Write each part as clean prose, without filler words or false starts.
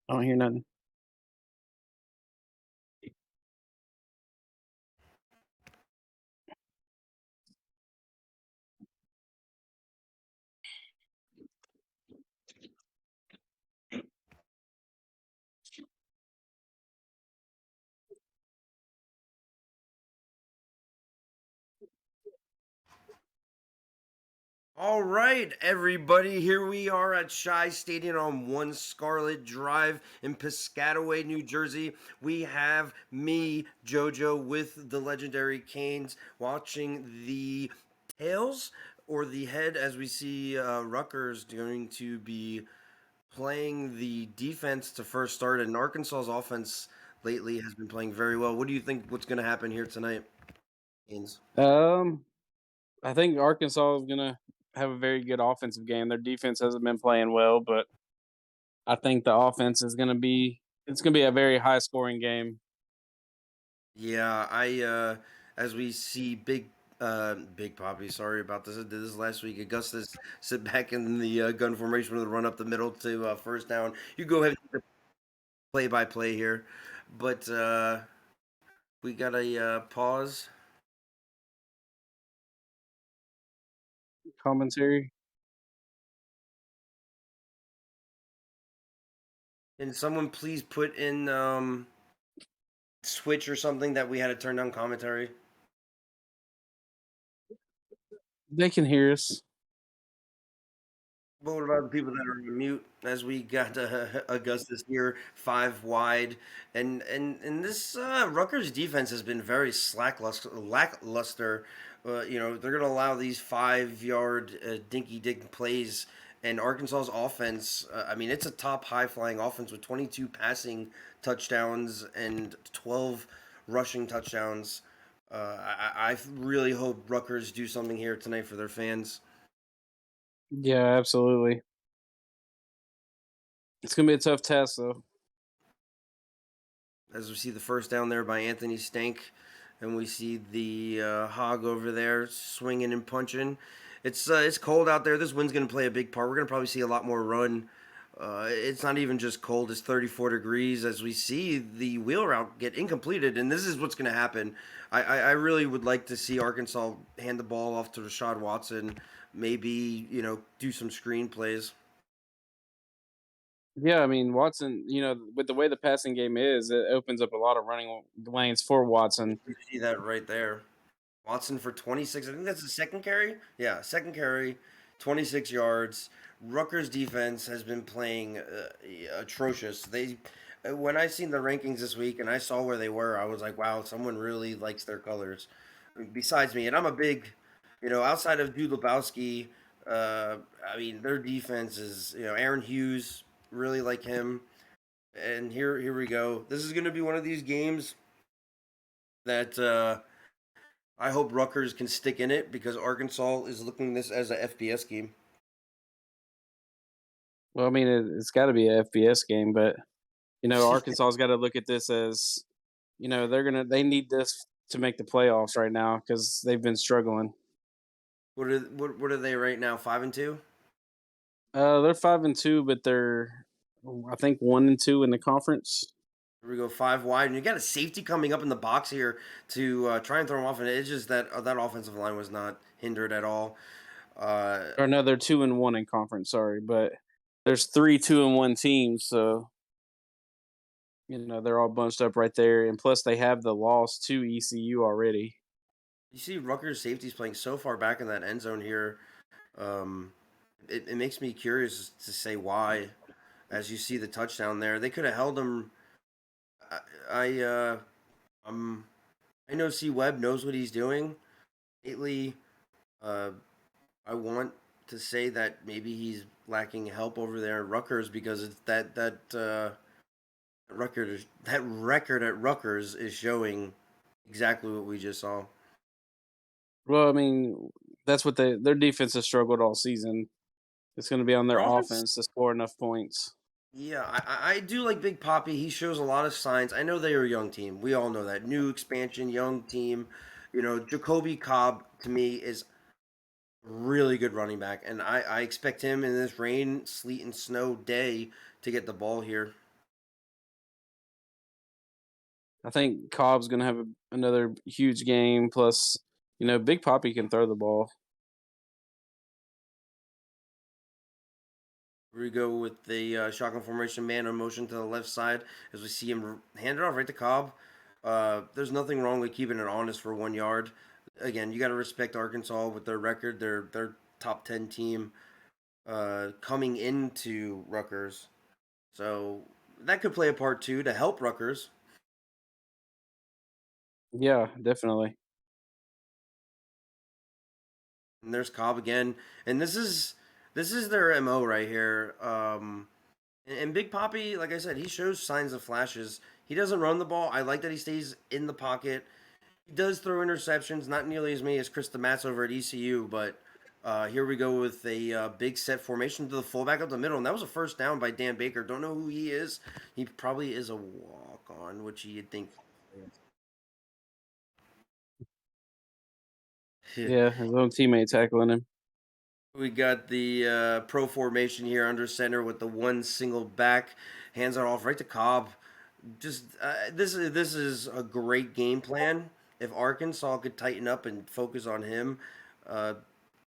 I don't hear nothing. All right, everybody. Here we are at Shy Stadium on One Scarlet Drive in Piscataway, New Jersey. We have me, JoJo, with the legendary Canes, watching the tails or the head as we see Rutgers going to be playing the defense to first start. And Arkansas's offense lately has been playing very well. What do you think? What's going to happen here tonight, Canes? Um, I think Arkansas is gonna have a very good offensive game. Their defense hasn't been playing well, but I think the offense is gonna be a very high scoring game. Yeah, as we see Big Poppy, sorry about this. I did this last week. Augustus sit back in the gun formation with a run up the middle to first down. You go ahead and play by play here. But we got a pause. Commentary. Can someone please put in switch or something that we had to turn down commentary? They can hear us. But what about the people that are on mute? As we got Augustus here, five wide, and this Rutgers defense has been very lackluster. They're going to allow these 5 yard dinky dink plays, and Arkansas's offense. I mean, it's a top high flying offense with 22 passing touchdowns and 12 rushing touchdowns. I really hope Rutgers do something here tonight for their fans. Yeah, absolutely. It's gonna be a tough test though. As we see the first down there by Anthony Stank, and we see the Hog over there swinging and punching. It's cold out there. This wind's going to play a big part. We're going to probably see a lot more run. It's not even just cold; it's 34 degrees. As we see the wheel route get incompleted, and this is what's going to happen. I really would like to see Arkansas hand the ball off to Rashad Watson. Maybe do some screen plays. Yeah, I mean Watson. With the way the passing game is, it opens up a lot of running lanes for Watson. You see that right there. Watson for 26. I think that's the second carry. Yeah, second carry, 26 yards. Rutgers defense has been playing atrocious. When I seen the rankings this week and I saw where they were, I was like, wow, someone really likes their colors. Besides me, and I'm a big, outside of Dude Lebowski, I mean, their defense is, Aaron Hughes, really like him. And here we go. This is going to be one of these games that I hope Rutgers can stick in it because Arkansas is looking this as a FBS game. Well, I mean it's got to be a FBS game, but Arkansas's got to look at this as they need this to make the playoffs right now because they've been struggling. What are they right now? 5-2. They're 5-2, but they're I think 1-2 in the conference. Here we go, five wide, and you got a safety coming up in the box here to try and throw him off, and it's just that that offensive line was not hindered at all. Uh, Or no, they're 2-1 in conference. Sorry, but there's three 2-1 teams, so they're all bunched up right there, and plus they have the loss to ECU already. you see Rutgers safeties playing so far back in that end zone here. Um, it makes me curious to say why. As you see the touchdown there, they could have held him. I, I um I know C Webb knows what he's doing. Lately, uh, I want to say that maybe he's lacking help over there at Rutgers because it's that record at Rutgers is showing exactly what we just saw. Well, I mean that's what their defense has struggled all season. It's going to be on their Their offense, offense to score enough points. yeah, I do like Big Poppy. He shows a lot of signs. I know they are a young team. We all know that new expansion, young team. Jacoby Cobb to me is really good running back, and I expect him in this rain, sleet, and snow day to get the ball here. I think Cobb's gonna have another huge game. Plus, Big Poppy can throw the ball. We go with the shotgun formation, man on motion to the left side as we see him hand it off right to Cobb. There's nothing wrong with keeping it honest for 1 yard. Again, you got to respect Arkansas with their record. They're top 10 team coming into Rutgers, so that could play a part too to help Rutgers. Yeah, definitely. And there's Cobb again, and this is their mo right here. And Big Poppy, like I said, he shows signs of flashes. He doesn't run the ball. I like that he stays in the pocket. He does throw interceptions, not nearly as many as Chris Matz over at ECU, but here we go with a big set formation to the fullback up the middle, and that was a first down by Dan Baker. Don't know who he is. He probably is a walk on, which you'd think. Yeah, his own teammate tackling him. We got the pro formation here under center with the one single back, hands it off right to Cobb. Just this is a great game plan. If Arkansas could tighten up and focus on him, uh,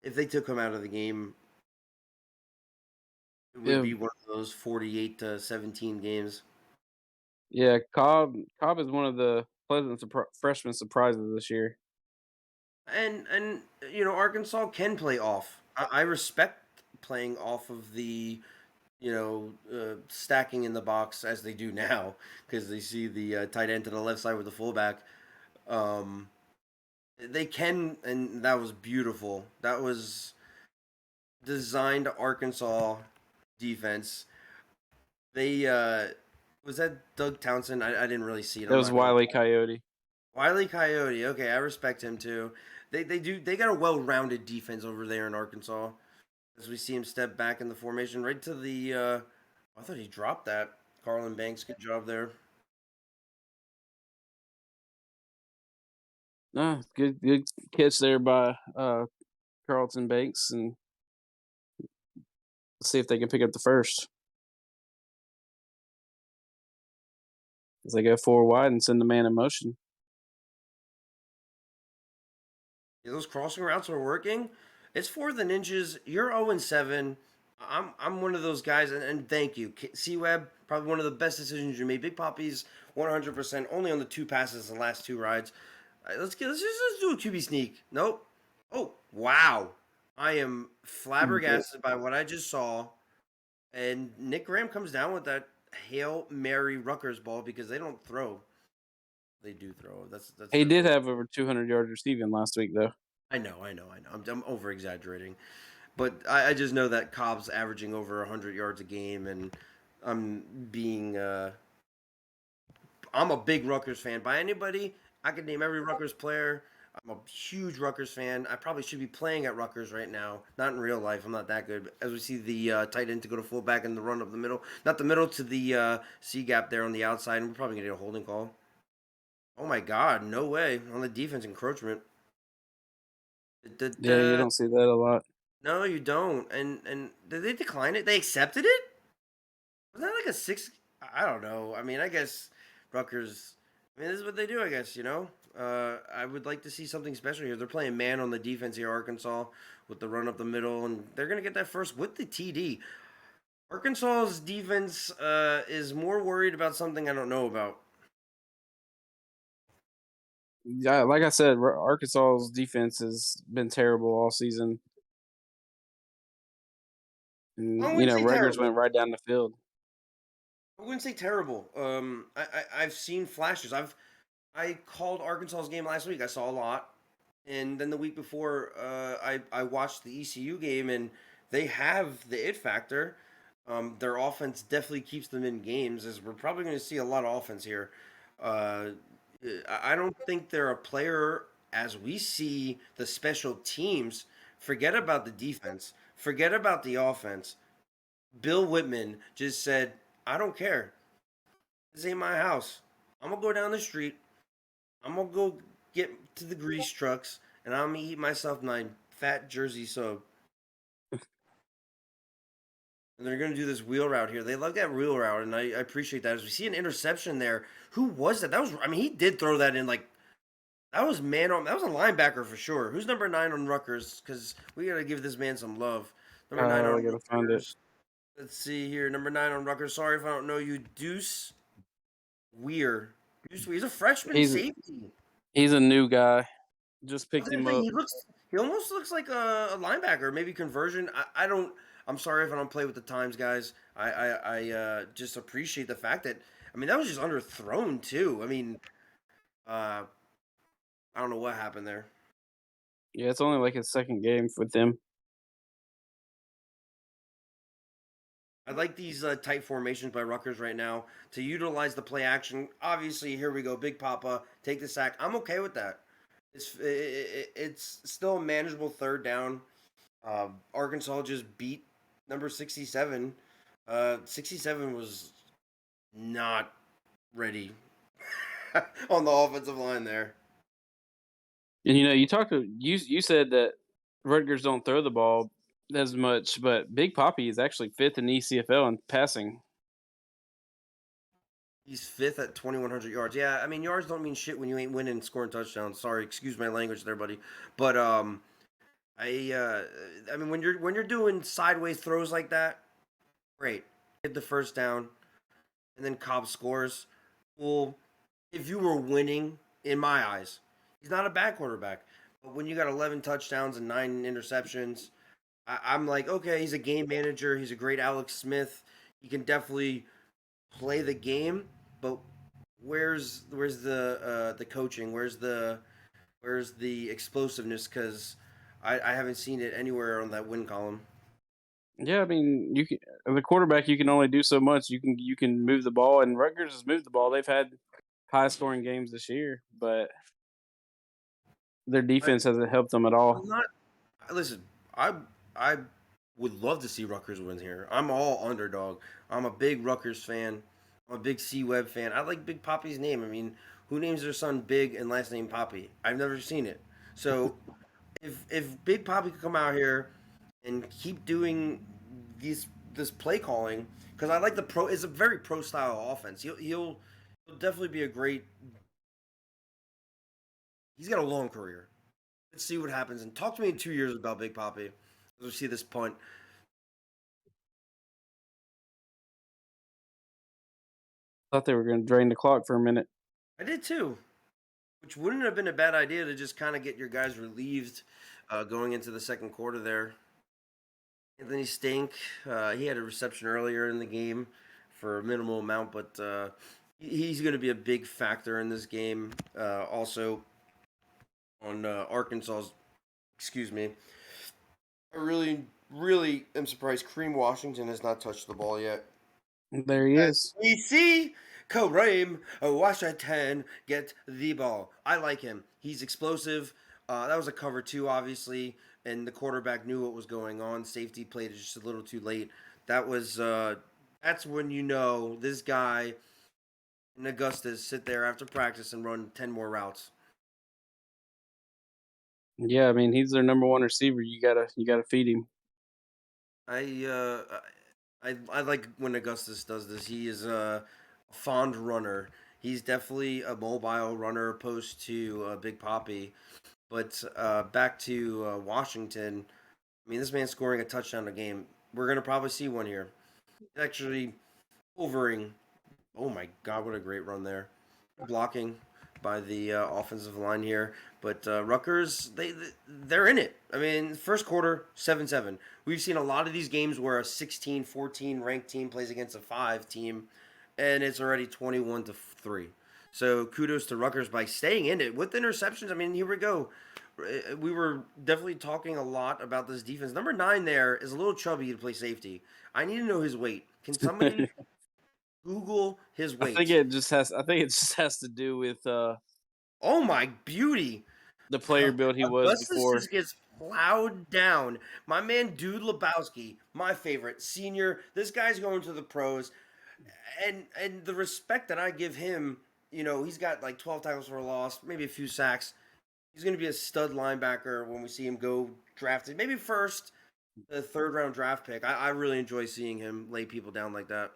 if they took him out of the game, it would Yeah, be one of those 48-17 games. yeah. Cobb is one of the pleasant freshman surprises this year. And Arkansas can play off. I respect playing off of the stacking in the box as they do now because they see the tight end to the left side with the fullback. Um, they can, and that was beautiful. That was designed Arkansas defense. They was that Doug Townsend? I didn't really see it. That I'm was not gonna. Wiley Coyote. Wiley Coyote. Okay, I respect him too. They got a well-rounded defense over there in Arkansas. As we see him step back in the formation, right to the. I thought he dropped that. Carlin Banks, good job there. No, good catch there by Carlton Banks, and see if they can pick up the first as they go four wide and send the man in motion. Yeah, those crossing routes are working. It's 4th and inches. You're 0-7. I'm one of those guys, and thank you, C Web. Probably one of the best decisions you made. Big Poppy's 100% only on the two passes the last two rides. Let's do a QB sneak. Nope. Oh wow, I am Yeah. flabbergasted by what I just saw. And Nick Graham comes down with that Hail Mary Rutgers ball because they don't throw. They do throw. That's He their did thing. have over 200 yards receiving last week, though. I know. I'm over exaggerating, but I just know that Cobb's averaging over 100 yards a game, and I'm being I'm a big Rutgers fan. By anybody, I could name every Rutgers player. I'm a huge Rutgers fan. I probably should be playing at Rutgers right now. Not in real life. I'm not that good. But as we see the tight end to go to fullback and the run up the middle, not the middle to the C gap there on the outside, and we're probably gonna get a holding call. Oh my God, no way on the defense encroachment. Yeah, you don't see that a lot. No, you don't. And did they decline it? They accepted it? Was that like a six? I don't know. I mean, I guess Rutgers. I mean, this is what they do. I guess I would like to see something special here. They're playing man on the defense here, Arkansas, with the run up the middle, and they're gonna get that first with the TD. Arkansas's defense is more worried about something I don't know about. Yeah, like I said, Arkansas's defense has been terrible all season, I and wouldn't say Rutgers terrible. went right down the field. I wouldn't say terrible. I've seen flashes. I called Arkansas's game last week. I saw a lot, and then the week before, I watched the ECU game, and they have the it factor. Their offense definitely keeps them in games, as we're probably going to see a lot of offense here. Uh, I don't think they're a player as we see the special teams. Forget about the defense. Forget about the offense. Bill Whitman just said, "I don't care. This ain't my house. I'm gonna go down the street. I'm gonna go get to the grease trucks, and I'm gonna eat myself my fat Jersey sub." and they're going to do this wheel route here. They love that wheel route, and I appreciate that. As we see an interception there, who was that? That was, I mean, he did throw that in like that was man on. That was a linebacker for sure. Who's number 9 on Rutgers? Because we got to give this man some love. Number 9 I on gotta find it. Rutgers. Let's see here. Number 9 on Rutgers. Sorry if I don't know you. Deuce Weir. Deuce Weir. He's a freshman He's safety. he's a new guy. Just I was picked gonna him say up. he looks. He almost looks like a linebacker, maybe conversion. I don't. I'm sorry if I don't play with the times, guys. I just appreciate the fact that. I mean, that was just underthrown too. I mean, uh, I don't know what happened there. Yeah, it's only like his second game with them. I like these tight formations by Rutgers right now to utilize the play action. Obviously, here we go, Big Papa, take the sack. I'm okay with that. It's still a manageable third down. Arkansas just beat number 67. 67 was not ready on the offensive line there. And you talked to you said that Rutgers don't throw the ball as much, but Big Poppy is actually fifth in ECFL in passing. He's fifth at 2,100 yards. Yeah, I mean yards don't mean shit when you ain't winning and scoring touchdowns. Sorry, excuse my language there, buddy. But I mean when you're doing sideways throws like that, great. Hit the first down, and then Cobb scores. Well, if you were winning, in my eyes, he's not a bad quarterback. But when you got 11 touchdowns and 9 interceptions, I'm like, okay, he's a game manager. He's a great Alex Smith. He can definitely play the game. But where's the coaching? Where's the explosiveness? Because I haven't seen it anywhere on that win column. Yeah, I mean, you can the quarterback. You can only do so much. You can move the ball, and Rutgers has moved the ball. They've had high scoring games this year, but their I, defense hasn't helped them at all. I'm not. Listen, I would love to see Rutgers win here. I'm all underdog. I'm a big Rutgers fan. I'm a big C Web fan. I like Big Poppy's name. I mean, who names their son Big and last name Poppy? I've never seen it. So if Big Poppy could come out here and keep doing this play calling, because I like the pro. It's a very pro style offense. He'll definitely be a great. He's got a long career. Let's see what happens. And talk to me in 2 years about Big Poppy. As we see this punt. Thought they were going to drain the clock for a minute. I did too, which wouldn't have been a bad idea to just kind of get your guys relieved going into the second quarter there. Anthony Stink, he had a reception earlier in the game for a minimal amount, but he's going to be a big factor in this game. Also on Arkansas's, excuse me. I really, really am surprised Kareem Washington has not touched the ball yet. There he As is. we see Kareem Washington get the ball. I like him. He's explosive. That was a cover two, obviously, and the quarterback knew what was going on. Safety played it just a little too late. That was that's when you know this guy in Augustus sit there after practice and run 10 more routes. Yeah, I mean, he's their number one receiver. You gotta feed him. I I like when Augustus does this. He is a fond runner. He's definitely a mobile runner opposed to Big Poppy. But back to Washington. I mean, this man's scoring a touchdown a game. We're gonna probably see one here. Actually, overing. Oh my God, what a great run there! Blocking by the offensive line here, but Rutgers they're in it. I mean, first quarter 7-7. We've seen a lot of these games where a 16-14 ranked team plays against a 5 team, and it's already 21-3. So kudos to Rutgers by staying in it with interceptions. I mean, here we go. We were definitely talking a lot about this defense. Number 9 there is a little chubby to play safety. I need to know his weight. Can somebody Google his weight? I think it just has to do with Oh my beauty! the player build he was Augustus before. just gets plowed down. My man, Dude Lebowski, my favorite senior. This guy's going to the pros, and the respect that I give him. You know, he's got like 12 tackles for a loss, maybe a few sacks. He's going to be a stud linebacker when we see him go drafted, maybe first. the third round draft pick. I really enjoy seeing him lay people down like that.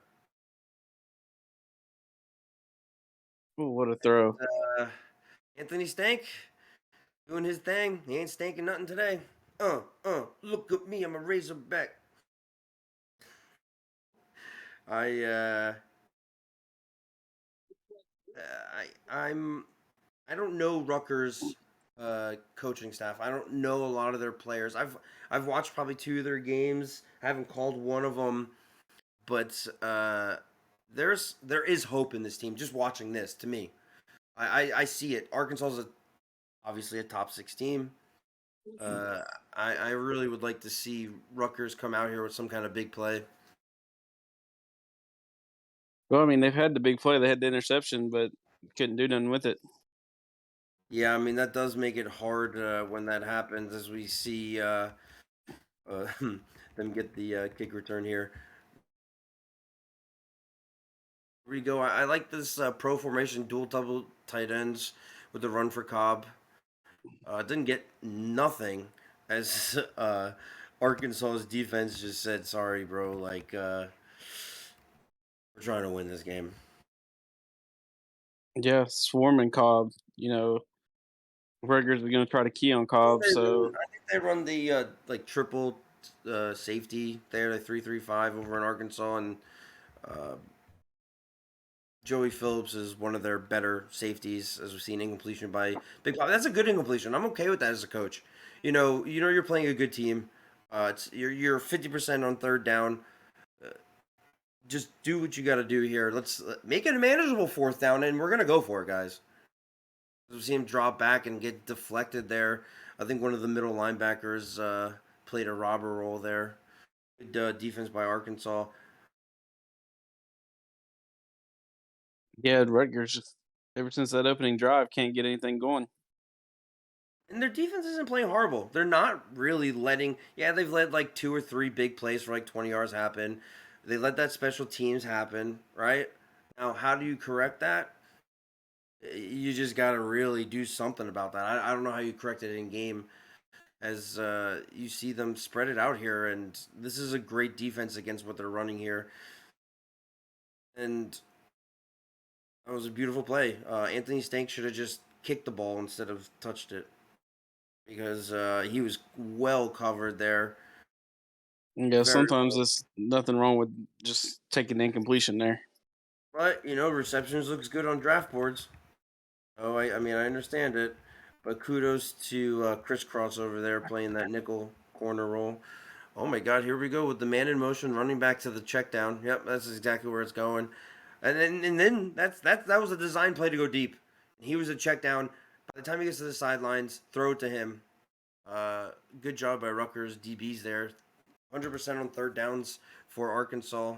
Ooh, what a throw. Uh, Anthony Stank doing his thing. He ain't stanking nothing today. Look at me. I'm a Razorback. I I'm I don't know Rutgers coaching staff. I don't know a lot of their players. I've watched probably two of their games. I haven't called one of them, but there is hope in this team. Just watching this, to me, I see it. Arkansas is obviously a top six team. Uh, I really would like to see Rutgers come out here with some kind of big play. Well, I mean, they've had the big play. They had the interception, but couldn't do nothing with it. Yeah, I mean that does make it hard when that happens, as we see them get the kick return here. Here we go. I like this pro formation dual double tight ends with the run for Cobb. Didn't get nothing as Arkansas's defense just said, "Sorry, bro. Like we're trying to win this game." Yeah, swarming Cobb. You know, Rutgers are going to try to key on I think Cobb. they run. So I think they run the like triple safety there, the 3-3-5 over in Arkansas, and uh, Joey Phillips is one of their better safeties, as we've seen incompletion by Big Pop. That's a good incompletion. I'm okay with that as a coach. You know you're playing a good team. You're 50% on third down. Uh, just do what you got to do here. Let's make it a manageable fourth down, and we're gonna go for it, guys. We've seen him drop back and get deflected there. I think one of the middle linebackers played a robber role there. Good defense by Arkansas. yeah, Rutgers just ever since that opening drive can't get anything going. And their defense isn't playing horrible. They're not really letting. Yeah, they've let like two or three big plays for like 20 yards happen. They let that special teams happen, right? Now, how do you correct that? You just got to really do something about that. I don't know how you correct it in game as you see them spread it out here. And this is a great defense against what they're running here. And that was a beautiful play. Anthony Stank should have just kicked the ball instead of touched it because he was well covered there. Yeah, Very sometimes well. there's nothing wrong with just taking the incompletion there. But receptions looks good on draft boards. Oh, I mean, I understand it, but kudos to Crisscross over there playing that nickel corner role. Oh my God, here we go with the man in motion, running back to the check down. Yep, that's exactly where it's going. And then that was a design play to go deep. He was a check down. By the time he gets to the sidelines, throw it to him. Good job by Rutgers DBs there. 100% on third downs for Arkansas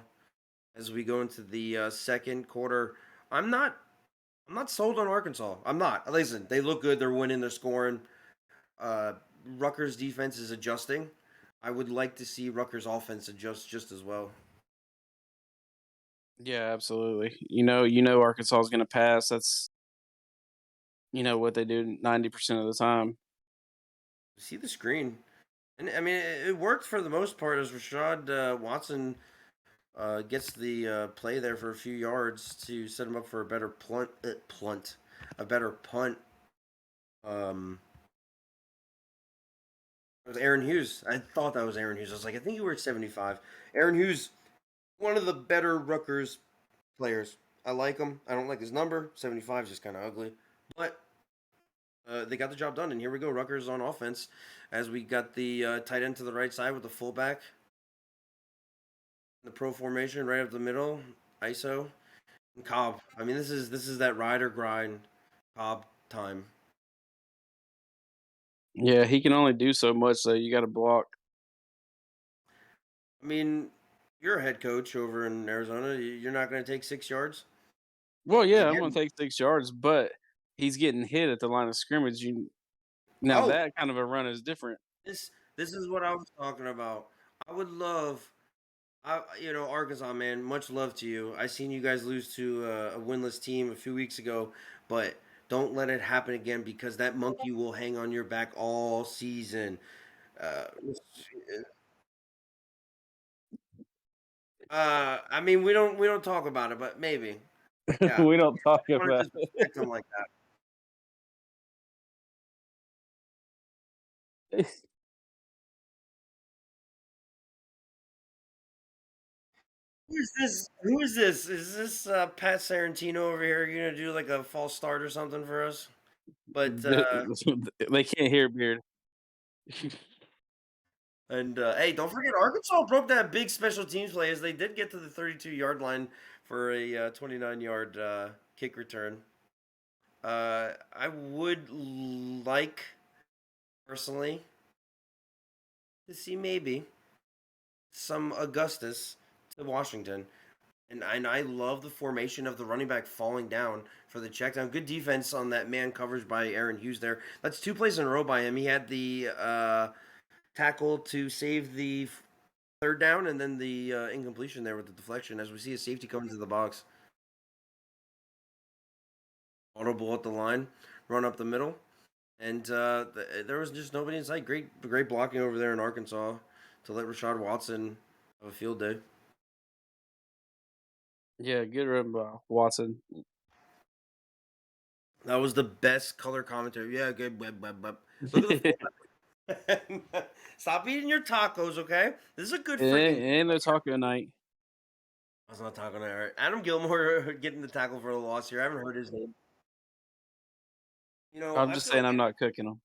as we go into the second quarter. I'm not I'm not sold on Arkansas. I'm not. Listen, they look good. They're winning. They're scoring. Uh, Rutgers defense is adjusting. I would like to see Rutgers offense adjust just as well. Yeah, absolutely. Arkansas is going to pass. That's what they do 90% of the time. See the screen, and I mean it worked for the most part as Rashad Watson gets the play there for a few yards to set him up for a better a better punt. Um, it was Aaron Hughes. I thought that was Aaron Hughes. I was like, I think you were at 75. Aaron Hughes, one of the better Rutgers players. I like him. I don't like his number. 75 is just kind of ugly. But they got the job done. And here we go. Rutgers on offense as we got the tight end to the right side with the fullback. The pro formation right up the middle. ISO. And Cobb. I mean, this is that ride or grind Cobb time. Yeah, he can only do so much, so you got to block. I mean, you're a head coach over in Arizona. You're not going to take 6 yards. Well, Because yeah, I'm going to again, take 6 yards, but he's getting hit at the line of scrimmage. Now oh, that kind of a run is different. this is what I was talking about. I would love Arkansas, man, much love to you. I seen you guys lose to a winless team a few weeks ago, but don't let it happen again because that monkey will hang on your back all season. Uh, I mean, we don't talk about it, but maybe. Yeah. We don't talk I want to about disrespect him like that. it. Who's this? Who is this? Is this Pat Sarantino over here gonna do like a false start or something for us? But They can't hear Beard. hey, don't forget Arkansas broke that big special teams play as they did get to the 32-yard line for a 29-yard kick return. I would like personally to see maybe some Augustus to Washington. And I love the formation of the running back falling down for the check down. Good defense on that man coverage by Aaron Hughes there. That's two plays in a row by him. He had the tackle to save the third down and then the incompletion there with the deflection as we see a safety come into the box. Audible at the line, run up the middle. And there was just nobody in sight. Great blocking over there in Arkansas to let Rashad Watson have a field day. Yeah, good run by Watson. That was the best color commentary. Yeah, good. Look at the fullback. Stop eating your tacos, okay? This is a good It freaking ain't, game it ain't no right here. taco night. I was not talking to her. Adam Gilmore getting the tackle for the loss here. I haven't heard his name. I'm I just feel saying like I'm not cooking them.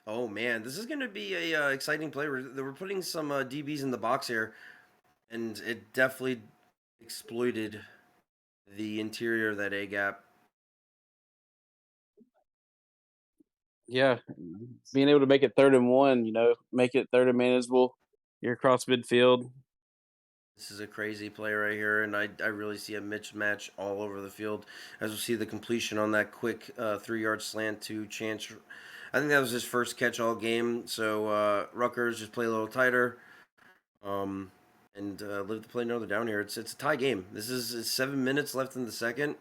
oh man, this is going to be a exciting play. We're putting some DBs in the box here, and it definitely exploited the interior of that A gap. Yeah, being able to make it 3rd and 1, make it third and manageable. You're across midfield. This is a crazy play right here, and I really see a mismatch all over the field. As we see the completion on that quick 3 yard slant to Chance. I think that was his first catch all game. So Rutgers just play a little tighter, um, and live to play another down here. It's a tie game. This is 7 minutes left in the second.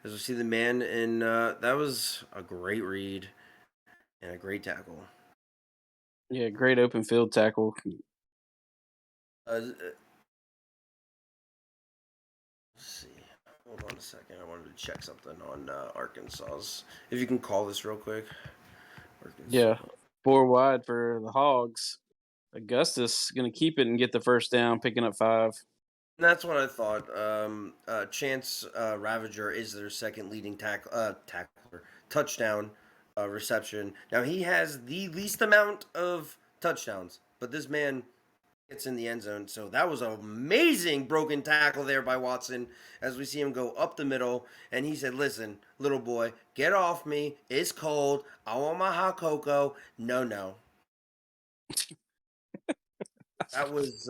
As we see the man, and that was a great read and a great tackle. Yeah, great open field tackle. Uh, let's see. Hold on a second. I wanted to check something on Arkansas's. If you can call this real quick. Arkansas. Yeah, 4 wide for the Hogs. Augustus gonna keep it and get the first down, picking up 5. That's what I thought. Chance Ravager is their second leading tackler, touchdown reception. Now he has the least amount of touchdowns, but this man gets in the end zone. So that was an amazing broken tackle there by Watson as we see him go up the middle. And he said, "Listen, little boy, get off me. It's cold. I want my hot cocoa." No, no. That was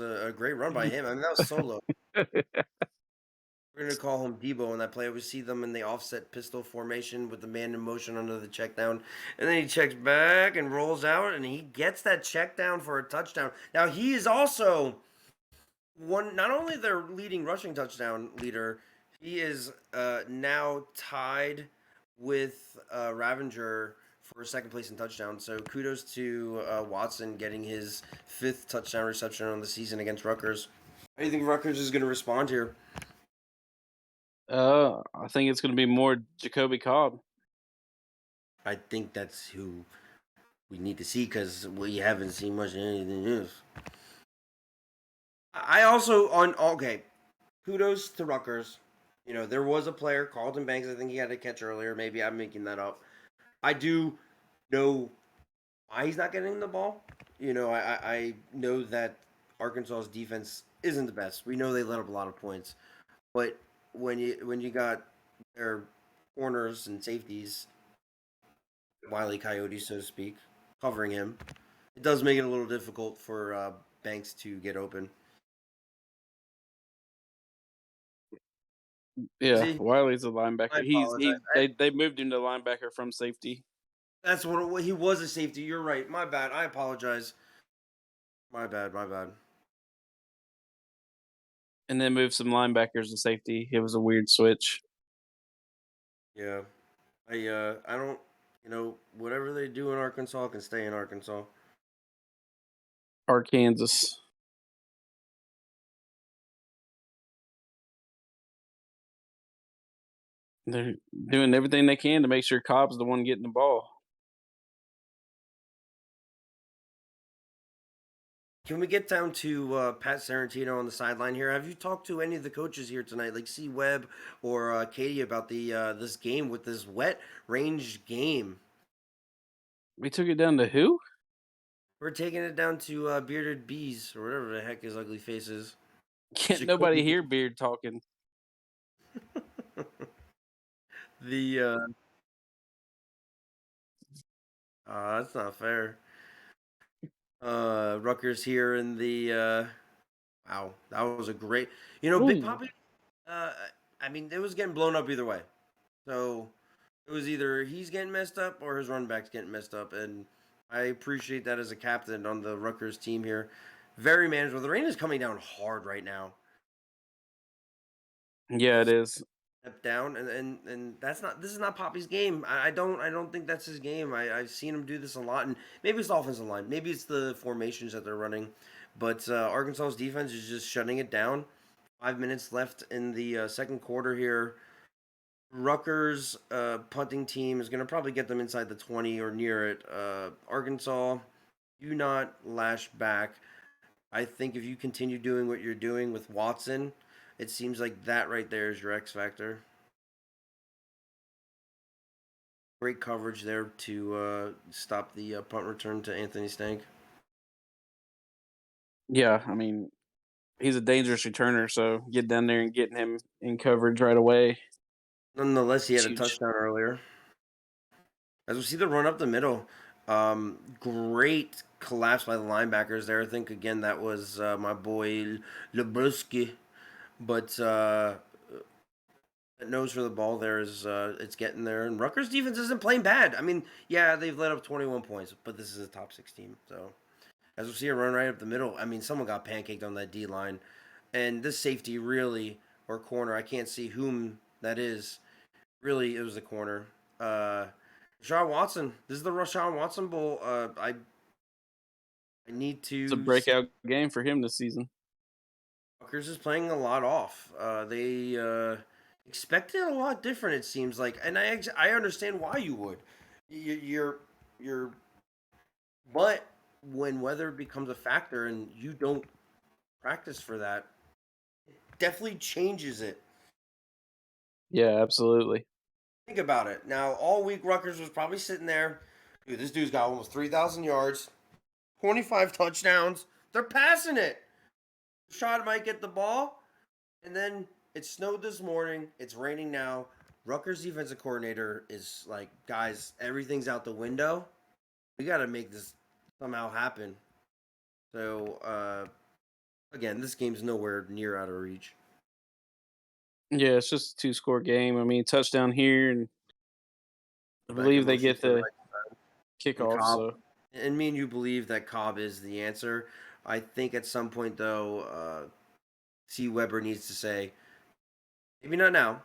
a great run by him. I mean, that was solo. We're gonna call him Debo in that play. We see them in the offset pistol formation with the man in motion under the check down, and then he checks back and rolls out, and he gets that check down for a touchdown. Now he is also one, not only their leading rushing touchdown leader, he is now tied with Ravenger for second place in touchdown. So kudos to Watson getting his fifth touchdown reception on the season against Rutgers. How do you think Rutgers is going to respond here? I think it's gonna be more Jacoby Cobb. I think that's who we need to see because we haven't seen much of anything else. I also on okay, kudos to Rutgers. There was a player, Carlton Banks. I think he had a catch earlier. Maybe I'm making that up. I do know why he's not getting the ball. I know that Arkansas's defense isn't the best. We know they let up a lot of points, but when you got their corners and safeties, Wiley Coyotes, so to speak, covering him, it does make it a little difficult for Banks to get open. Yeah, See, Wiley's a I linebacker. apologize. They moved him to linebacker from safety, That's what he was, a safety. You're right. My bad. I apologize. My bad. My bad. and then moved some linebackers to safety. It was a weird switch. Yeah. I don't. Whatever they do in Arkansas can stay in Arkansas. Arkansas. They're doing everything they can to make sure Cobb's the one getting the ball. Can we get down to Pat Sarantino on the sideline here? Have you talked to any of the coaches here tonight, like C. Webb or Katie, about the this game with this wet range game? We took it down to who? We're taking it down to Bearded Bees or whatever the heck his ugly face is. Can't nobody Jacoby. hear Beard talking. The that's not fair. Rutgers here in the wow, that was a great. Big Ooh. Poppy. Uh, I mean, it was getting blown up either way. So it was either he's getting messed up or his run back's getting messed up, and I appreciate that as a captain on the Rutgers team here. Very manageable. The rain is coming down hard right now. Yeah, it is. Step down, and that's not. This is not Poppy's game. I don't think that's his game. I've seen him do this a lot, and maybe it's the offensive line. Maybe it's the formations that they're running, but Arkansas's defense is just shutting it down. 5 minutes left in the second quarter here. Rutgers punting team is going to probably get them inside the 20 or near it. Arkansas, do not lash back. I think if you continue doing what you're doing with Watson, it seems like that right there is your X factor. Great coverage there to stop the punt return to Anthony Stank. Yeah, I mean, he's a dangerous returner, so get down there and getting him in coverage right away. Nonetheless, he had It's a huge. touchdown earlier. As we see the run up the middle, great collapse by the linebackers there. I think again that was my boy Lebruski, but that nose for the ball there is it's getting there. And Rutgers defense isn't playing bad. I mean, yeah, they've let up 21 points, but this is a top six team. So as we see a run right up the middle, I mean, someone got pancaked on that D line, and this safety really or corner, I can't see whom that is. Really, it was the corner. Rashawn Watson. This is the Rashawn Watson Bowl. I need It's a to see. breakout game for him this season. Rutgers is playing a lot off. They expected a lot different. It seems like, and I understand why you would. You're but when weather becomes a factor and you don't practice for that, it definitely changes it. Yeah, absolutely. Think about it. Now, all week Rutgers was probably sitting there. Dude, this dude's got almost 3,000 yards, 25 touchdowns. They're passing it. Rashad might get the ball, and then it snowed this morning. It's raining now. Rutgers defensive coordinator is like, guys, everything's out the window. We got to make this somehow happen. So, again, this game's nowhere near out of reach. Yeah, it's just a two-score game. I mean, touchdown here, and I Back in believe they motion get to the the right and kickoff, Cobb. so And me and you believe that Cobb is the answer. I think at some point, though, C. Weber needs to say, maybe not now,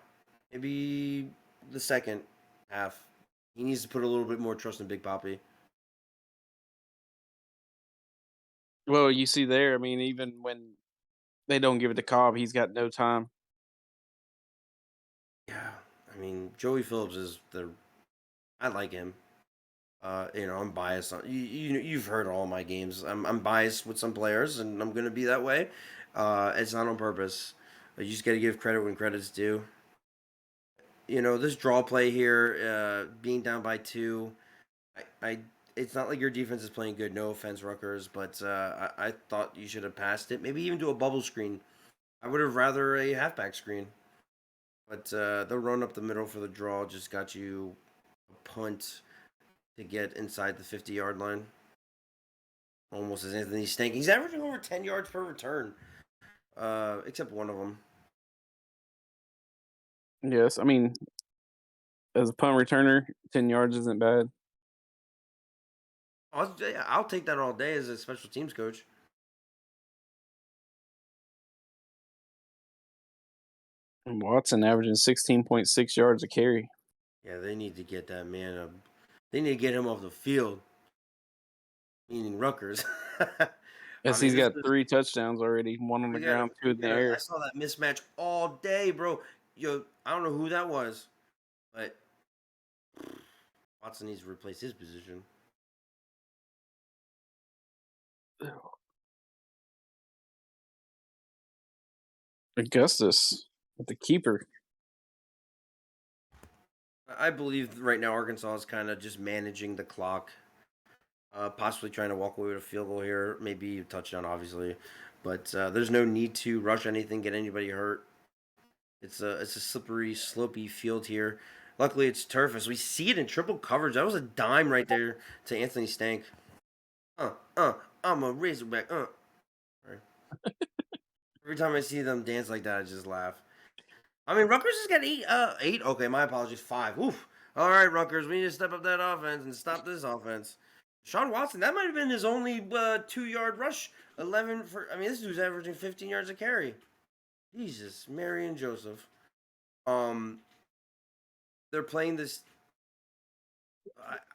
maybe the second half. He needs to put a little bit more trust in Big Poppy. well, you see there, I mean, even when they don't give it to Cobb, he's got no time. Yeah, I mean, Joey Phillips is the. I like him. I'm biased on you've heard all my games. I'm biased with some players, and I'm gonna be that way. It's not on purpose. You just got to give credit when credit's due. This draw play here, being down by two. I it's not like your defense is playing good. No offense, Rutgers, but I thought you should have passed it. Maybe even do a bubble screen. I would have rather a halfback screen. But the run up the middle for the draw just got you a punt to get inside the 50-yard line. Almost as Anthony Stank. He's averaging over 10 yards per return, except one of them. Yes, I mean, as a punt returner, 10 yards isn't bad. I'll take that all day as a special teams coach. And Watson averaging 16.6 yards a carry. Yeah, they need to get that man They need to get him off the field, meaning Rutgers. I As mean, he's this got is 3 touchdowns already, 1 on the ground, 2 in the I air. saw that mismatch all day, bro. Yo, I don't know who that was, but Watson needs to replace his position. Augustus with the keeper. I believe right now Arkansas is kind of just managing the clock, possibly trying to walk away with a field goal here, maybe a touchdown, obviously, but there's no need to rush anything, get anybody hurt. It's a slippery, slopey field here. Luckily, it's turf as we see it in triple coverage. That was a dime right there to Anthony Stank. Uh, uh, I'm a Razorback. Sorry. Every time I see them dance like that, I just laugh. I mean, Rutgers has got eight. Okay, my apologies, 5. Oof. All right, Rutgers, we need to step up that offense and stop this offense. Sean Watson, that might have been his only 2-yard rush. 11 for. I mean, this dude's averaging 15 yards a carry. Jesus, Mary and Joseph. Um, they're playing this.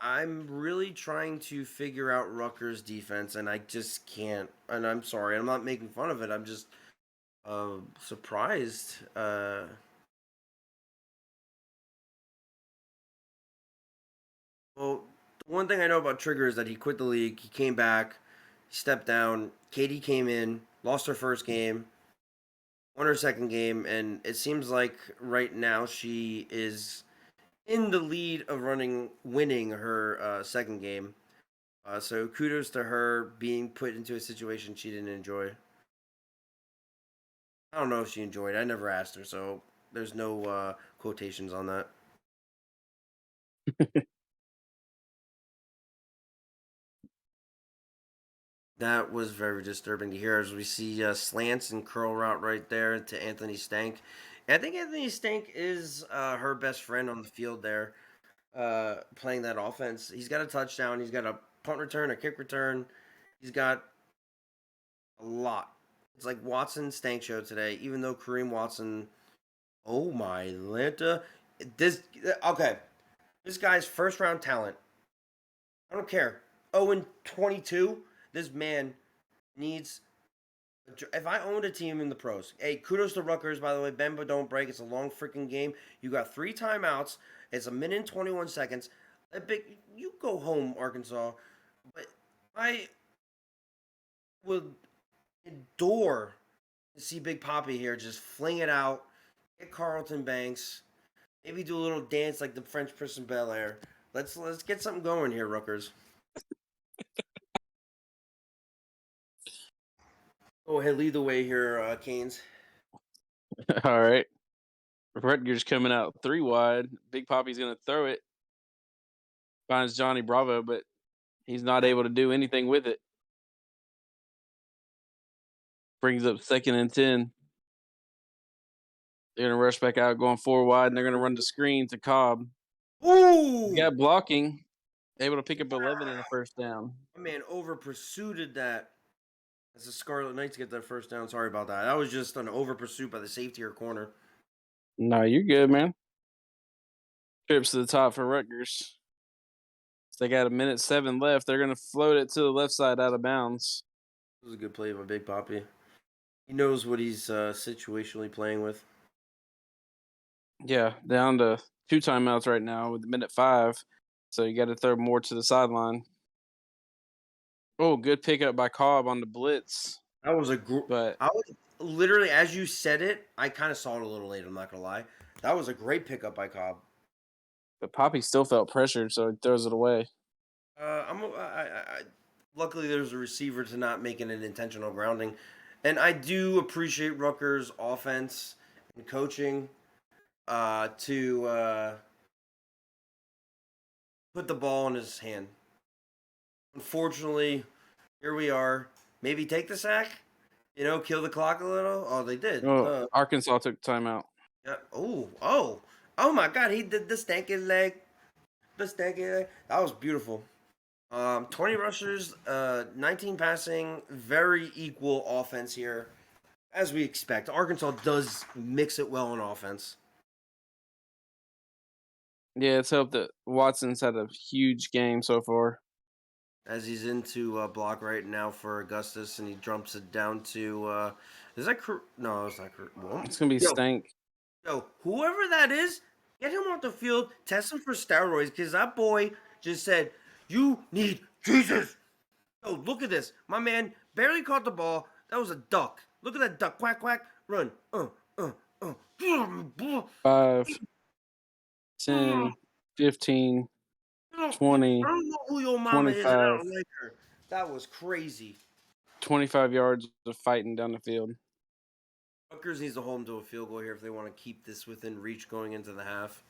I'm really trying to figure out Rutgers defense, and I just can't. And I'm sorry, I'm not making fun of it. I'm just surprised. Well, the one thing I know about Trigger is that he quit the league. He came back, he stepped down. Katie came in, lost her first game, won her second game, and it seems like right now she is in the lead of winning her second game. So kudos to her being put into a situation she didn't enjoy. I don't know if she enjoyed it. I never asked her, so there's no quotations on that. That was very disturbing to hear as we see slants and curl route right there to Anthony Stank. And I think Anthony Stank is her best friend on the field there, playing that offense. He's got a touchdown. He's got a punt return, a kick return. He's got a lot. It's like Watson Stank show today, even though Kareem Watson, oh my Lanta. This, okay. This guy's first round talent. I don't care. 0 and 22. This man needs. If I owned a team in the pros, hey, kudos to Rutgers, by the way. Bend but don't break. It's a long freaking game. You got 3 timeouts. It's a minute and 21 seconds. You go home, Arkansas. But I would adore to see Big Poppy here just fling it out, get Carlton Banks, maybe do a little dance like the French Prince of Bel Air. Let's get something going here, Rutgers. Go ahead, lead the way here, Canes. All right. Rutgers coming out 3 wide. Big Poppy's gonna throw it. Finds Johnny Bravo, but he's not able to do anything with it. Brings up 2nd and 10. They're gonna rush back out, going 4 wide, and they're gonna run the screen to Cobb. He Ooh! got blocking, able to pick up 11 and a first down. My man over pursued that as the Scarlet Knights get their first down. Sorry about that. That was just an over pursuit by the safety or corner. No, you're good, man. Trips to the top for Rutgers. They got a minute 7 left. They're gonna float it to the left side out of bounds. This was a good play by Big Poppy. He knows what he's situationally playing with. Yeah, down to 2 timeouts right now with minute 5. So you got to throw more to the sideline. Oh, good pickup by Cobb on the blitz. That was But I was literally as you said it, I kind of saw it a little late. I'm not gonna lie. That was a great pickup by Cobb. Poppy still felt pressured, so he throws it away. Luckily, there's a receiver to not making an intentional grounding, and I do appreciate Rutgers' offense and coaching to put the ball in his hand. Unfortunately, here we are. Maybe take the sack. Kill the clock a little. Oh, they did. Oh, Arkansas took timeout. Yeah. Oh my God! He did the stanky leg. The stanky leg. That was beautiful. 20 rushers, 19 passing, very equal offense here, as we expect. Arkansas does mix it well on offense. Yeah, it's helped that Watson's had a huge game so far. as he's into block right now for Augustus, and he jumps it down to. Is that no? It's not. It's gonna be Yo, stank. yo, whoever that is, get him off the field. Test him for steroids, because that boy just said, "You need Jesus." Yo, look at this. My man barely caught the ball. That was a duck. Look at that duck. Quack quack. Run. Uh. 5, 10, 15, I 20, don't know who your mama is, and I 25, don't like her. That was crazy. 25 yards of fighting down the field. Rutgers needs to hold them to a field goal here if they want to keep this within reach going into the half.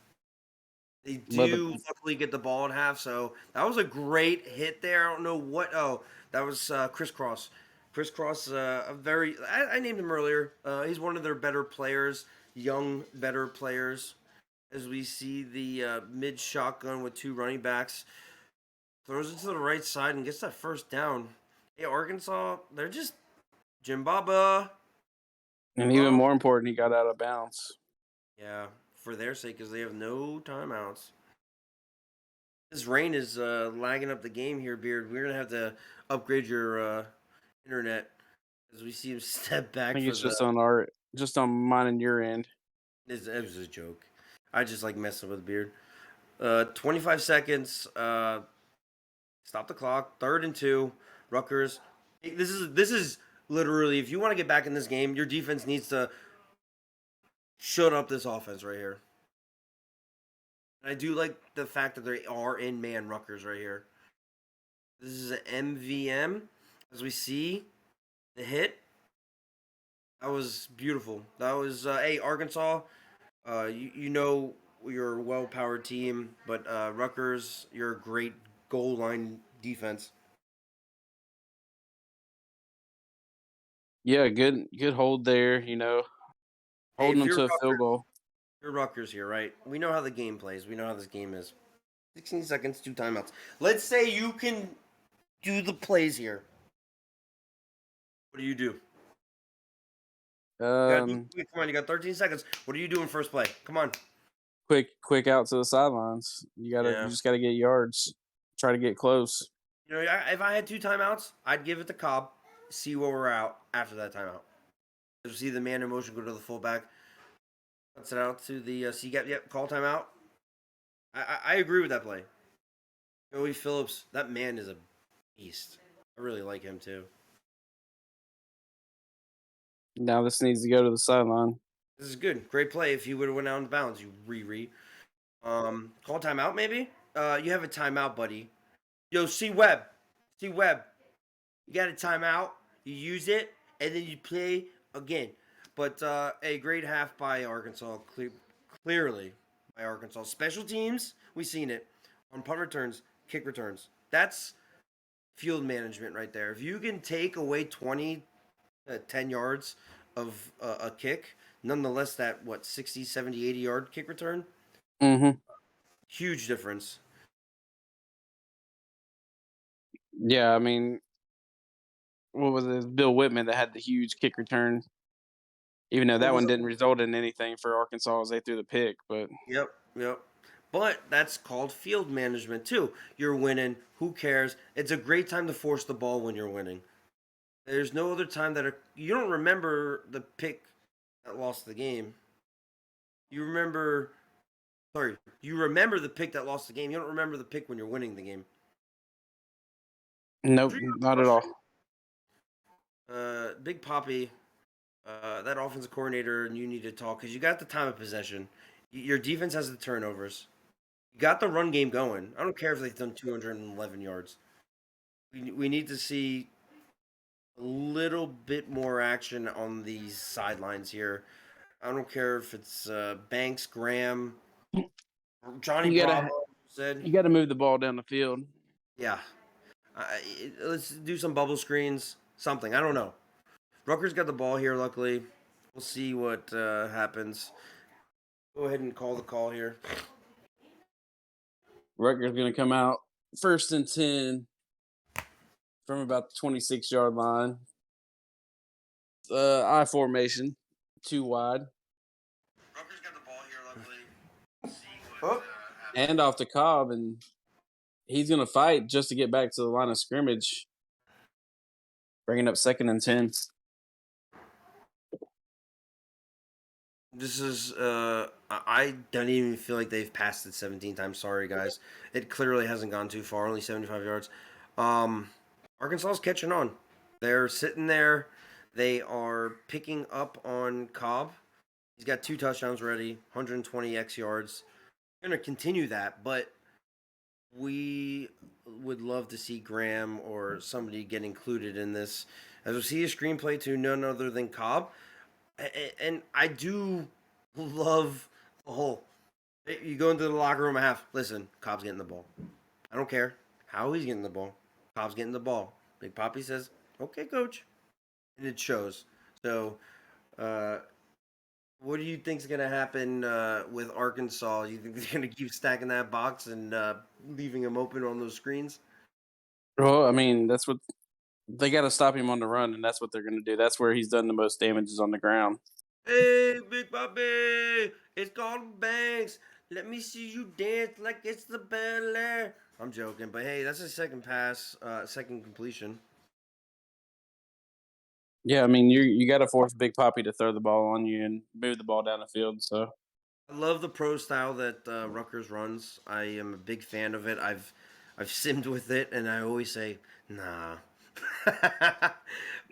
They But do luckily get the ball at half, so that was a great hit there. I don't know what. Oh, that was Crisscross. Crisscross, a very. I named him earlier. He's one of their better players, young, better players. As we see the mid shotgun with two running backs, throws it to the right side and gets that first down. Hey, Arkansas, they're just Jim Baba. and even more important, he got out of bounds. Yeah, for their sake, because they have no timeouts. This rain is lagging up the game here, Beard. We're gonna have to upgrade your internet as we see him step I back think for it's the. just on mine and your end. It was a joke. I just like messing with Beard. 25 seconds. Stop the clock. 3rd and 2. Rutgers. This is literally, if you want to get back in this game, your defense needs to shut up this offense right here. And I do like the fact that they are in man Rutgers right here. This is an MVM, as we see the hit. That was beautiful. That was hey, Arkansas. You know you're a well-powered team, but Rutgers, you're a great goal line defense. Yeah, good hold there. Hey, Holding if them you're to a field Rutgers, goal. you're Rutgers here, right? We know how the game plays. We know how this game is. 16 seconds, 2 timeouts. Let's say you can do the plays here. What do you do? You gotta do Um, it. Come on, you got 13 seconds. What are you doing first play? Come on. quick out to the sidelines. You Yeah. just gotta get yards. Try to get close. You know, if I had 2 timeouts, I'd give it to Cobb, see where we're out after that timeout. You see the man in motion go to the fullback, cuts it out to the C gap. Yep, call timeout. I agree with that play. Joey Phillips, that man is a beast. I really like him too. Now this needs to go to the sideline. This is good. Great play. If he would have went out of bounds, you re. Call timeout maybe. You have a timeout, buddy. Yo, C Webb. C Webb. You got a timeout. You use it, and then you play again. But a great half by Arkansas. Clearly by Arkansas. Special teams, we've seen it on punt returns, kick returns. That's field management right there. If you can take away 20, 10 yards of a kick, nonetheless, that, 60, 70, 80 yard kick return, Mm-hmm. huge difference. Yeah, I mean, what was it? Bill Whitman that had the huge kick return. Even though What that was one it? didn't result in anything for Arkansas as they threw the pick, but Yep. But that's called field management too. You're winning. Who cares? It's a great time to force the ball when you're winning. There's no other time you don't remember the pick that lost the game. You remember, sorry, you remember the pick that lost the game. You don't remember the pick when you're winning the game. nope, not at all. Big Poppy, that offensive coordinator, and you need to talk because you got the time of possession. Your defense has the turnovers. You got the run game going. I don't care if they've done 211 yards. We need to see a little bit more action on these sidelines here. I don't care if it's Banks, Graham, Johnny You Bravo gotta said. you gotta move the ball down the field. Yeah. Let's do some bubble screens, something. I don't know. Rutgers got the ball here, luckily. We'll see what happens. Go ahead and call the call here. Rutgers gonna come out 1st and 10 from about the 26-yard line. I formation, 2 wide. Rutgers got the ball here, luckily. See what Hand off to Cobb, and he's gonna fight just to get back to the line of scrimmage, bringing up 2nd and 10. This is I don't even feel like they've passed it 17 times. Sorry guys. It clearly hasn't gone too far, only 75 yards. Um Arkansas's catching on. They're sitting there. They are picking up on Cobb. He's got 2 touchdowns already, 120 X yards. Going to continue that, but we would love to see Graham or somebody get included in this. As we see a screenplay to none other than Cobb. And I do love the whole. You go into the locker room and have, listen, Cobb's getting the ball. I don't care how he's getting the ball. Cobb's getting the ball. Big Poppy says, okay, coach. And it shows. So, uh, what do you think's gonna happen with Arkansas? You think they're gonna keep stacking that box and leaving him open on those screens? Well, I mean, that's what they got to stop him on the run, and that's what they're gonna do. That's where he's done the most damages on the ground. Hey, Big Poppy, it's called Banks. Let me see you dance like it's the Bel Air. I'm joking, but hey, that's a second pass, second completion. Yeah, I mean, you got to force Big Poppy to throw the ball on you and move the ball down the field. So I love the pro style that Rutgers runs. I am a big fan of it. I've simmed with it, and I always say, nah.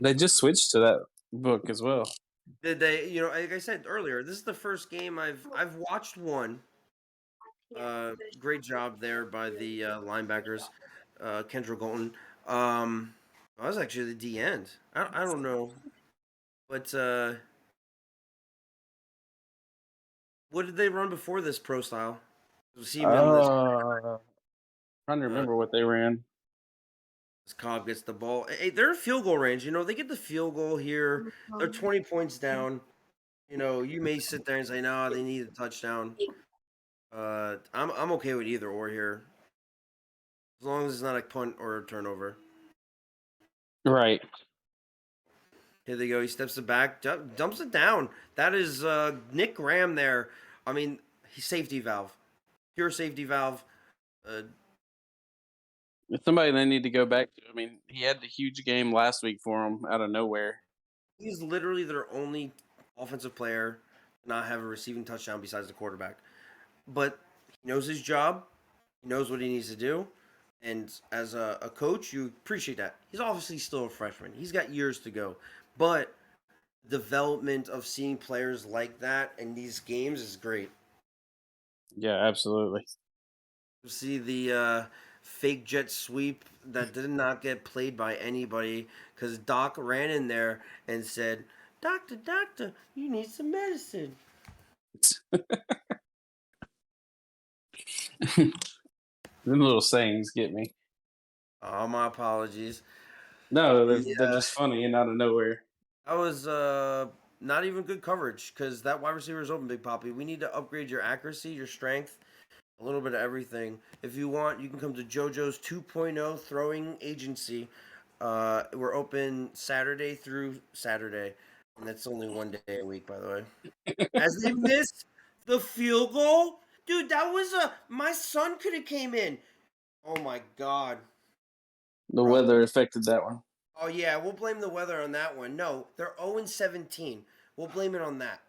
they just switched to that book as well. Did they? You know, like I said earlier, this is the first game I've watched one. Great job there by the linebackers, Kendra Golden. I was actually the D end. I don't know, but what did they run before this pro style? We'll see him on this. Trying to Uh, remember what they ran. As Cobb gets the ball. Hey, they're in field goal range. You know, they get the field goal here. They're 20 points down. You know, you may sit there and say, no, they need a touchdown. I'm okay with either or here, as long as it's not a punt or a turnover. Right. Here they go. He steps it back, dumps it down. That is Nick Graham there. I mean, he's safety valve, pure safety valve. Uh, It's somebody they need to go back to. I mean, he had the huge game last week for them out of nowhere. he's literally their only offensive player to not have a receiving touchdown besides the quarterback. But he knows his job. He knows what he needs to do. And as a coach, you appreciate that. He's obviously still a freshman. He's got years to go. But development of seeing players like that in these games is great. Yeah, absolutely. You see the fake jet sweep that did not get played by anybody because Doc ran in there and said, Doctor, doctor, you need some medicine. Them little sayings get me. Oh, my apologies. No, they're Yeah. just funny and out of nowhere. That was not even good coverage because that wide receiver is open, Big Poppy. We need to upgrade your accuracy, your strength, a little bit of everything. If you want, you can come to JoJo's 2.0 throwing agency. We're open Saturday through Saturday, and that's only one day a week, by the way. As they missed the field goal, dude, that was a my son could have came in. Oh my god, The bro. weather affected that one. Oh yeah, we'll blame the weather on that one. No, they're 0-17. We'll blame it on that.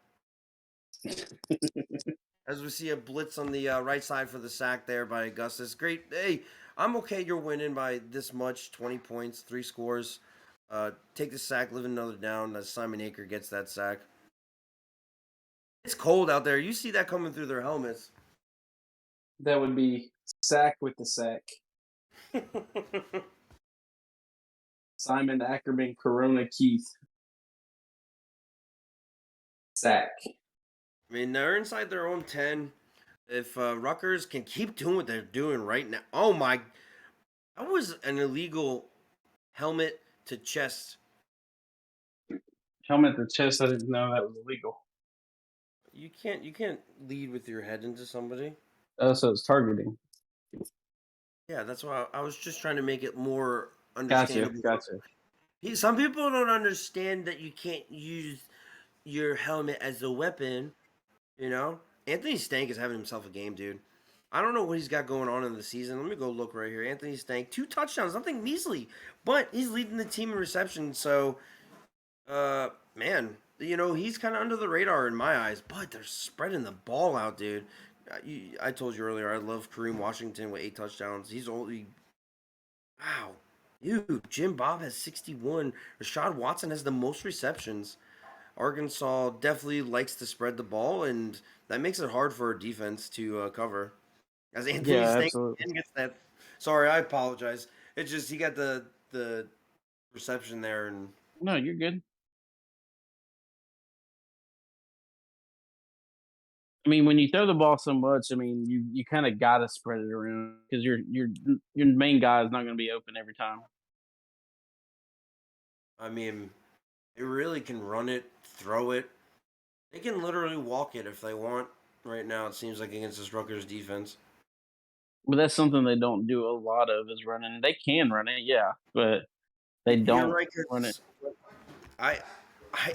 As we see a blitz on the right side for the sack there by Augustus. Great. Hey, I'm okay. You're winning by this much 20 points, 3 scores. Take the sack, live another down as Simon Aker gets that sack. It's cold out there. You see that coming through their helmets. That would be sack with the sack. I Simon Ackerman, Corona Keith. Sack. mean, they're inside their own 10. If Rutgers can keep doing what they're doing right now. Oh, my. That was an illegal helmet to chest. Helmet to chest, I didn't know that was illegal. You can't lead with your head into somebody. Oh, so it's targeting. Yeah, that's why I was just trying to make it more Gotcha, understandable. gotcha. Some people don't understand that you can't use your helmet as a weapon. You know, Anthony Stank is having himself a game, dude. I don't know what he's got going on in the season. Let me go look right here. Anthony Stank, 2 touchdowns, nothing measly, but he's leading the team in reception. So, man, he's kind of under the radar in my eyes. But they're spreading the ball out, dude. I told you earlier, I love Kareem Washington with 8 touchdowns. He's only wow, dude. Jim Bob has 61. Rashad Watson has the most receptions. Arkansas definitely likes to spread the ball, and that makes it hard for our defense to cover. As Anthony Yeah, Stank absolutely. again gets that. Sorry, I apologize. It's just he got the reception there, and No, you're good. I mean, when you throw the ball so much, I mean, you kind of got to spread it around because your main guy is not going to be open every time. I mean, they really can run it, throw it. They can literally walk it if they want. Right now, it seems like against this Rutgers defense. But that's something they don't do a lot of is running. They can run it, yeah, but they You're don't right, run it. because I,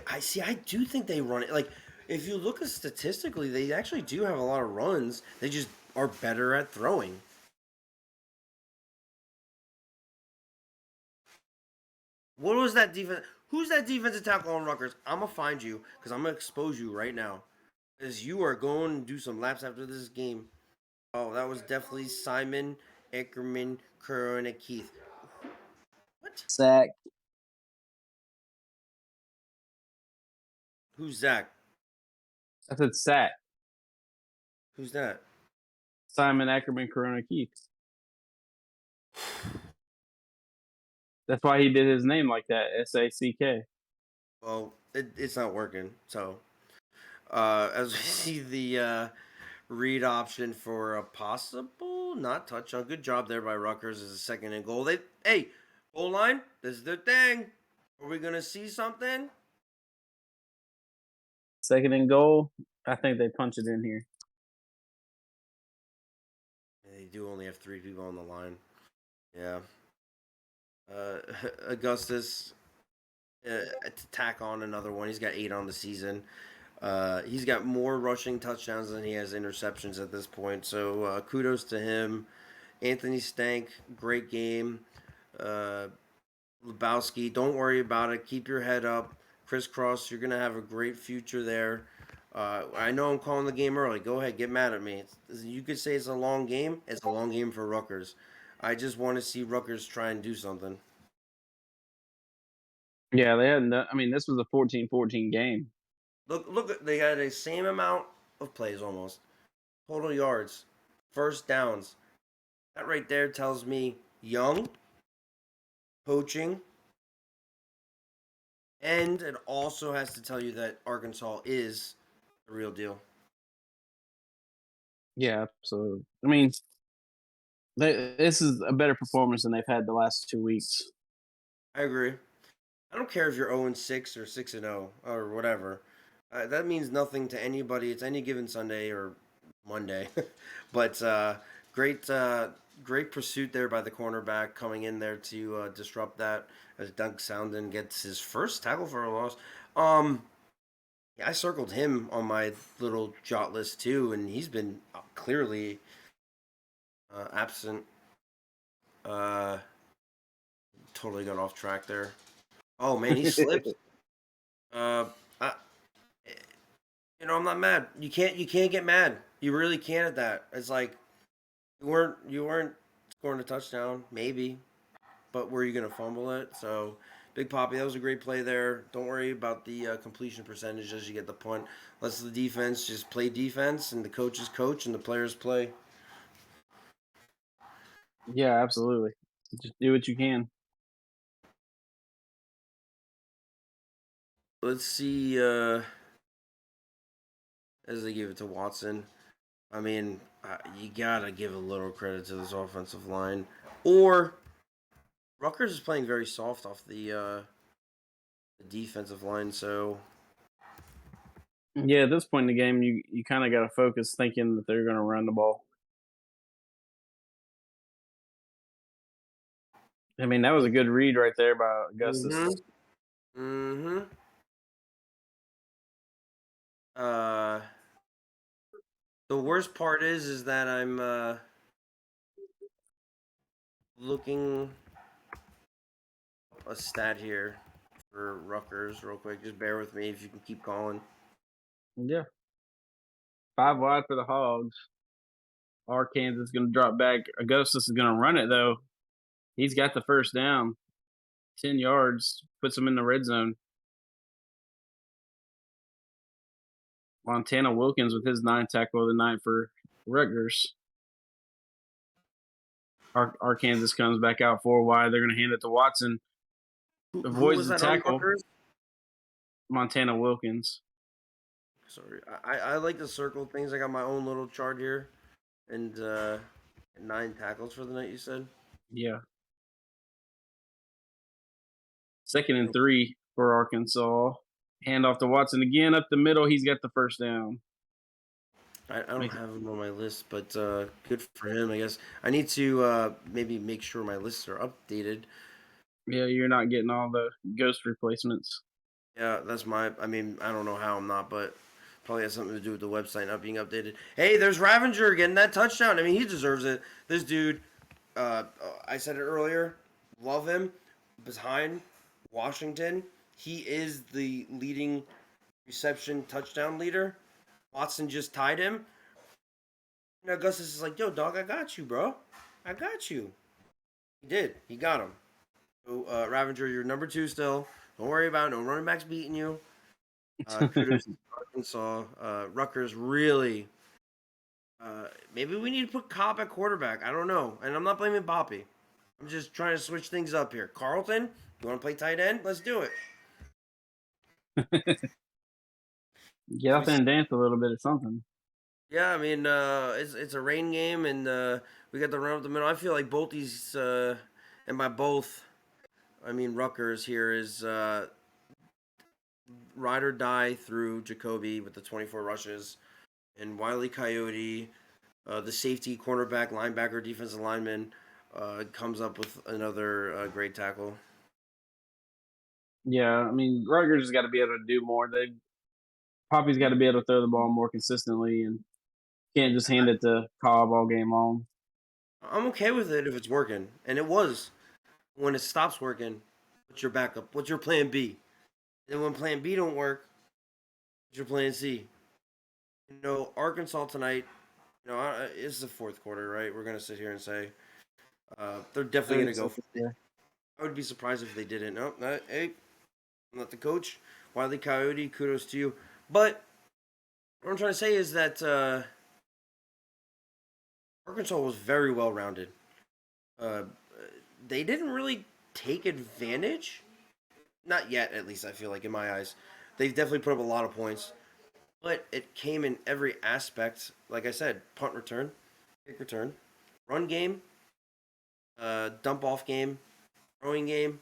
I see. I do think they run it. Like, if you look at statistically, they actually do have a lot of runs. They just are better at throwing. What was that defense? Who's that defensive tackle on Rutgers? I'm gonna find you because I'm gonna expose you right now. As you are going to do some laps after this game. Oh, that was definitely Simon Eckerman, Curran, and Keith. What? Sack. Who's Zach? I said sack. Who's that? Simon Ackerman, Corona Keith. That's why he did his name like that. SACK. Well, it's not working. So, as we see the read option for a possible not touchdown. Good job there by Rutgers as a second and goal. Hey, goal line. This is their thing. Are we gonna see something? Second and goal. I think they punch it in here. They do only have 3 people on the line. Yeah. Augustus to tack on another one. He's got 8 on the season. He's got more rushing touchdowns than he has interceptions at this point. So kudos to him. Anthony Stank, great game. Uh, Lebowski, don't worry about it. Keep your head up. Crisscross, you're gonna have a great future there. I know I'm calling the game early. Go ahead, get mad at me. You could say it's a long game. It's a long game for Rutgers. I just want to see Rutgers try and do something. Yeah, they had. No, I mean, this was a 14-14 game. Look. They got the same amount of plays almost. Total yards, first downs. That right there tells me young, coaching, and it also has to tell you that Arkansas is the real deal. Yeah, absolutely. I mean, this is a better performance than they've had the last 2 weeks. I agree. I don't care if you're 0-6 or 6-0 or whatever. That means nothing to anybody. It's any given Sunday or Monday. But great, great pursuit there by the cornerback coming in there to disrupt that as Doug Soundon gets his first tackle for a loss. Yeah, I circled him on my little jot list too, and he's been clearly absent. Uh, totally got off track there. Oh man, he slipped. Uh, I, I'm not mad. You can't get mad. You really can't at that. It's like you weren't scoring a touchdown, maybe, but were you gonna fumble it? So, Big Poppy, that was a great play there. Don't worry about the completion percentage as you get the point. Let's the defense just play defense, and the coaches coach, and the players play. Yeah, absolutely. Just do what you can. Let's see. As they give it to Watson, I mean, you gotta give a little credit to this offensive line, or Rutgers is playing very soft off the defensive line. So Yeah, at this point in the game, you kind of got to focus thinking that they're going to run the ball. I mean, that was a good read right there by mm-hmm. Augustus. Mm-hmm. Uh The worst part is that I'm looking up a stat here for Rutgers real quick. Just bear with me if you can keep calling. Yeah, 5 wide for the Hogs. Arkansas is going to drop back. Augustus is going to run it though. He's got the first down, 10 yards, puts him in the red zone. Montana Wilkins with his 9 tackle of the night for Rutgers. Arkansas comes back out 4 wide. They're going to hand it to Watson. Who Avoids was the that on tackle. Rutgers? Montana Wilkins. Sorry, I like to circle things. I got my own little chart here, and 9 tackles for the night. You said. Yeah. Second and 3 for Arkansas. Hand off to Watson again up the middle. He's got the first down. I don't Makes it, have him on my list, but good for him, I guess. I need to maybe make sure my lists are updated. yeah, you're not getting all the ghost replacements. Yeah, that's my. I mean, I don't know how I'm not, but probably has something to do with the website not being updated. Hey, there's Ravenger getting that touchdown. I mean, he deserves it. This dude, I said it earlier. Love him. Behind Washington, he is the leading reception touchdown leader. Watson just tied him. And Augustus is like, "Yo, dog, I got you, bro. I got you." He did. He got him. So, Ravenger, you're number 2 still. Don't worry about it. No running backs beating you. Kudos to Arkansas. Rutgers really. Maybe we need to put Cobb at quarterback. I don't know. And I'm not blaming Boppy. I'm just trying to switch things up here. Carlton, you want to play tight end? Let's do it. Get As out we there see. and dance a little bit or something. Yeah, I mean, it's a rain game, and we got the run up the middle. I feel like both these, and by both, I mean Rutgers here is ride or die through Jacoby with the 24 rushes, and Wiley Coyote, the safety, cornerback, linebacker, defensive lineman, comes up with another great tackle. Yeah, I mean, Rutgers has got to be able to do more. Poppy's got to be able to throw the ball more consistently and can't just hand it to Cobb all game long. I'm okay with it if it's working, and it was. When it stops working, what's your backup? What's your plan B? And when plan B don't work, what's your plan C? Arkansas tonight. It's the fourth quarter, right? We're gonna sit here and say they're definitely gonna go. I would be surprised if they didn't. No, hey, I'm not the coach. Wiley Coyote, kudos to you. But what I'm trying to say is that Arkansas was very well rounded. Uh, they didn't really take advantage. Not yet, at least I feel like in my eyes. They've definitely put up a lot of points, but it came in every aspect. Like I said, punt return, kick return, run game, dump off game, throwing game,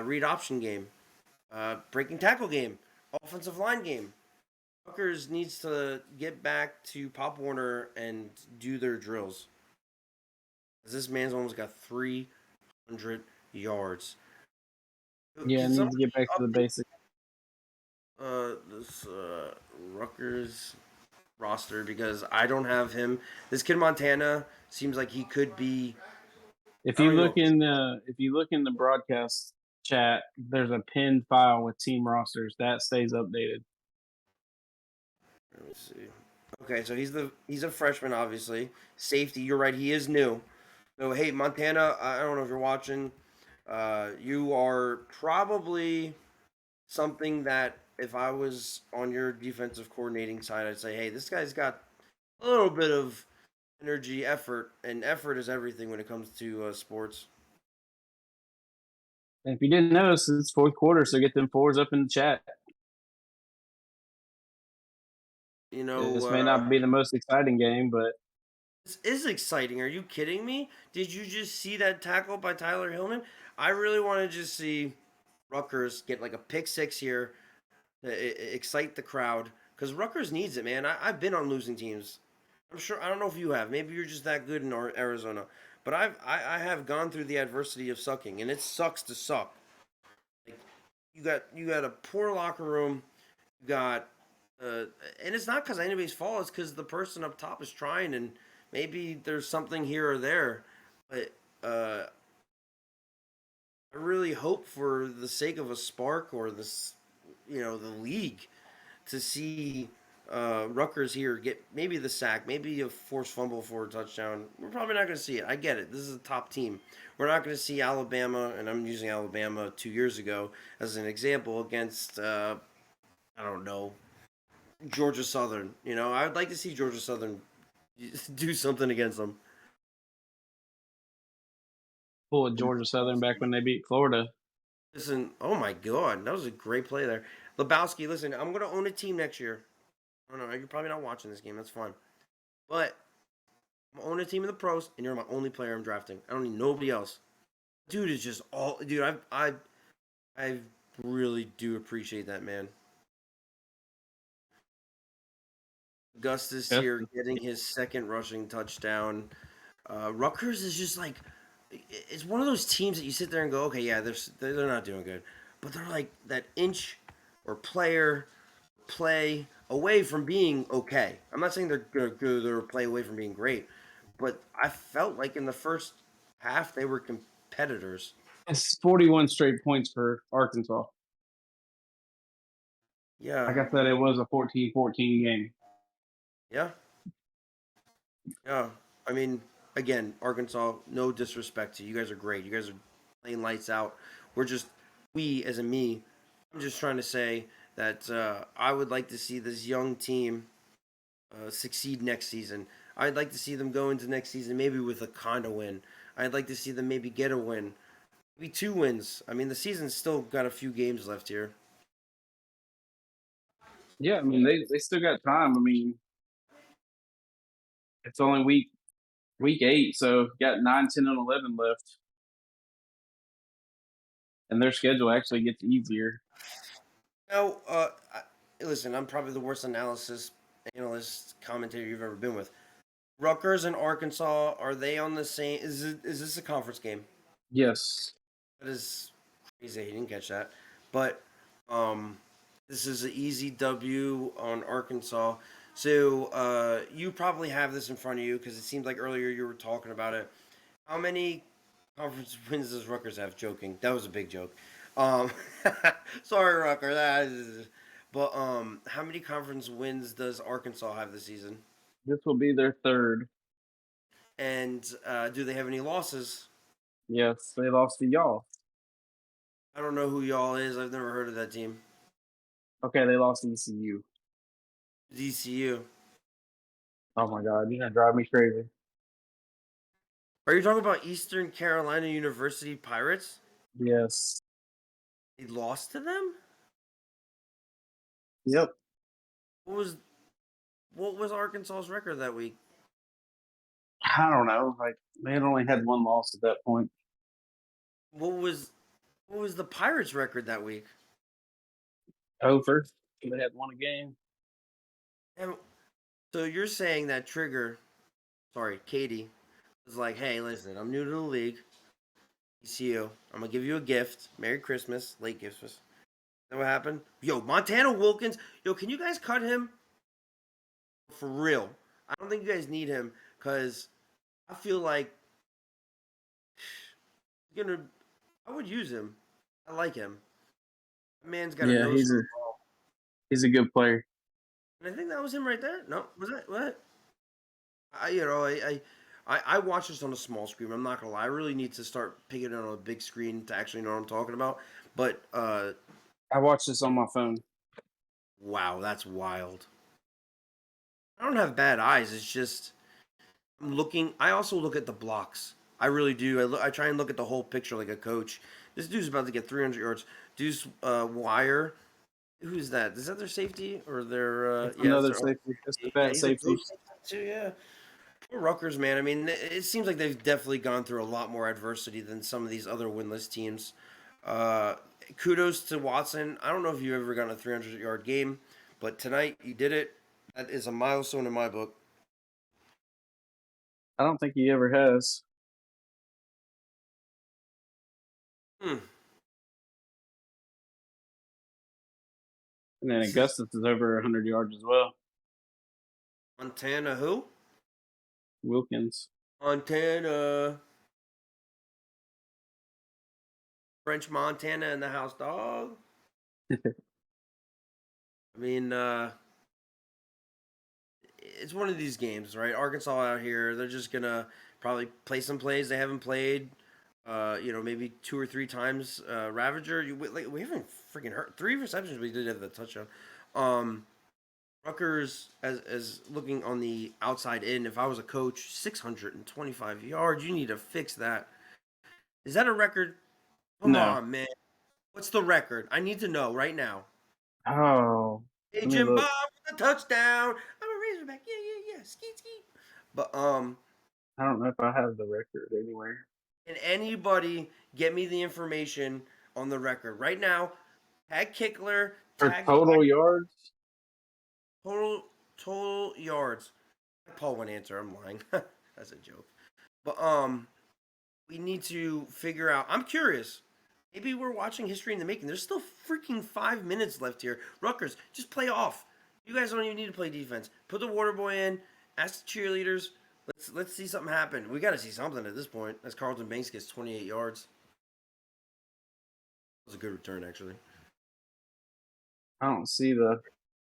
read option game, breaking tackle game, offensive line game. Rutgers needs to get back to Pop Warner and do their drills. This man's almost got 300 yards. Yeah, Can needs to somebody get back to the update basics. this Rutgers roster because I don't have him. This kid Montana seems like he could be. If I you don't even look know. in the broadcast chat, there's a pinned file with team rosters that stays updated. Let me see. Okay, so he's a freshman, obviously. Safety, you're right. He is new. So hey, Montana, I don't know if you're watching. You are probably something that if I was on your defensive coordinating side, I'd say, hey, this guy's got a little bit of energy, effort, and effort is everything when it comes to sports. And if you didn't notice, it's fourth quarter, so get them fours up in the chat. You know, This may not be the most exciting game, but this is exciting. Are you kidding me? Did you just see that tackle by Tyler Hillman? I really want to just see Rutgers get like a pick six here to excite the crowd because Rutgers needs it, man. I've been on losing teams. I'm sure. I don't know if you have. Maybe you're just that good in Arizona. But I have gone through the adversity of sucking, and it sucks to suck. Like you got a poor locker room. You got Uh, and it's not because anybody's fault. It's because the person up top is trying, and maybe there's something here or there. But I really hope, for the sake of a spark or this, the league, to see Rutgers here get maybe the sack, maybe a forced fumble for a touchdown. We're probably not going to see it. I get it. This is a top team. We're not going to see Alabama, and I'm using Alabama 2 years ago as an example against I don't know, Georgia Southern. I would like to see Georgia Southern do something against them. Pull at Georgia Southern back when they beat Florida. Listen, oh my God, that was a great play there. Lebowski, listen, I'm going to own a team next year. I don't know, you're probably not watching this game. That's fine. But I'm owning a team in the pros, and you're my only player I'm drafting. I don't need nobody else. Dude is just all. Dude, I really do appreciate that, man. Augustus Yes. here getting his second rushing touchdown. Rutgers is just like, it's one of those teams that you sit there and go, okay, yeah, they're not doing good, but they're like that inch or player play away from being okay. I'm not saying they're play away from being great, but I felt like in the first half they were competitors. It's 41 straight points for Arkansas. Yeah, Like I said, it was a 14-14 game. yeah, yeah. I mean, again, Arkansas. No disrespect to you, you guys are great. You guys are playing lights out. We're just we as a me. I'm just trying to say that I would like to see this young team succeed next season. I'd like to see them go into next season maybe with a kind of win. I'd like to see them maybe get a win, maybe 2 wins. I mean, the season's still got a few games left here. Yeah, I mean they still got time. I mean, it's only week 8, so got 9, 10, and 11 left, and their schedule actually gets easier. Now, listen, I'm probably the worst analyst commentator you've ever been with. Rutgers and Arkansas, are they on the same? Is this a conference game? Yes. That is crazy. He didn't catch that, but um, this is an easy W on Arkansas. So you probably have this in front of you because it seemed like earlier you were talking about it. How many conference wins does Rutgers have? Joking. That was a big joke. Um, sorry, Rutgers. But how many conference wins does Arkansas have this season? This will be their third. And do they have any losses? Yes, they lost to y'all. I don't know who y'all is. I've never heard of that team. Okay, they lost to ECU. DCU. Oh my God, you're gonna drive me crazy. Are you talking about Eastern Carolina University Pirates? Yes. They lost to them? Yep. What was what was Arkansas's record that week? I don't know. Like they had only had one loss at that point. What was what was the Pirates record that week? Over. They had won a game. And so you're saying that Trigger, sorry, Katie, was like, "Hey, listen, I'm new to the league. ECU, I'm gonna give you a gift. Merry Christmas, late Christmas." Is that what happened? Yo, Montana Wilkins. Yo, can you guys cut him for real? I don't think you guys need him because I feel like gonna. I would use him. I like him. That man's got a Yeah, nose for the ball. he's a good player. And I think that was him right there. No, was that what? I watch this on a small screen. I'm not gonna lie. I really need to start picking it on a big screen to actually know what I'm talking about. But I watched this on my phone. wow, that's wild. I don't have bad eyes. It's just I'm looking. I also look at the blocks. I really do. I try and look at the whole picture like a coach. This dude's about to get 300 yards. Dude's wire. Who's that? Is that their safety or their? It's Yeah, it's another their. safety. It's the Yeah, fat he's a safety. ghost too. Yeah. Poor Rutgers, man. I mean, it seems like they've definitely gone through a lot more adversity than some of these other winless teams. Uh, Kudos to Watson. I don't know if you've ever gotten a 300-yard game, but tonight you did it. That is a milestone in my book. I don't think he ever has. Hmm. And then This is Augustus is over 100 yards as well. Montana who? Wilkins. Montana. French Montana in the house, dog. I mean, it's one of these games, right? Arkansas out here, they're just gonna probably play some plays they haven't played. Maybe 2 or 3 times. Ravager, we haven't freaking heard 3 receptions. We did have the touchdown. Um, Rutgers, as looking on the outside in, if I was a coach, 625 yards. You need to fix that. Is that a record? Come No. on, man. What's the record? I need to know right now. Oh, let me Agent look. Bob with a touchdown. I'm a Razorback. Yeah, yeah, yeah. Skeet, skeet. But I don't know if I have the record anywhere. can anybody get me the information on the record right now? Tag Kickler, For tag total yards? total yards. Paul won't answer. I'm lying. That's a joke. But we need to figure out. I'm curious. Maybe we're watching history in the making. There's still freaking 5 minutes left here. Rutgers, just play off. You guys don't even need to play defense. Put the water boy in. Ask the cheerleaders. Let's see something happen. We got to see something at this point. As Carlton Banks gets 28 yards. That was a good return, actually. I don't see the.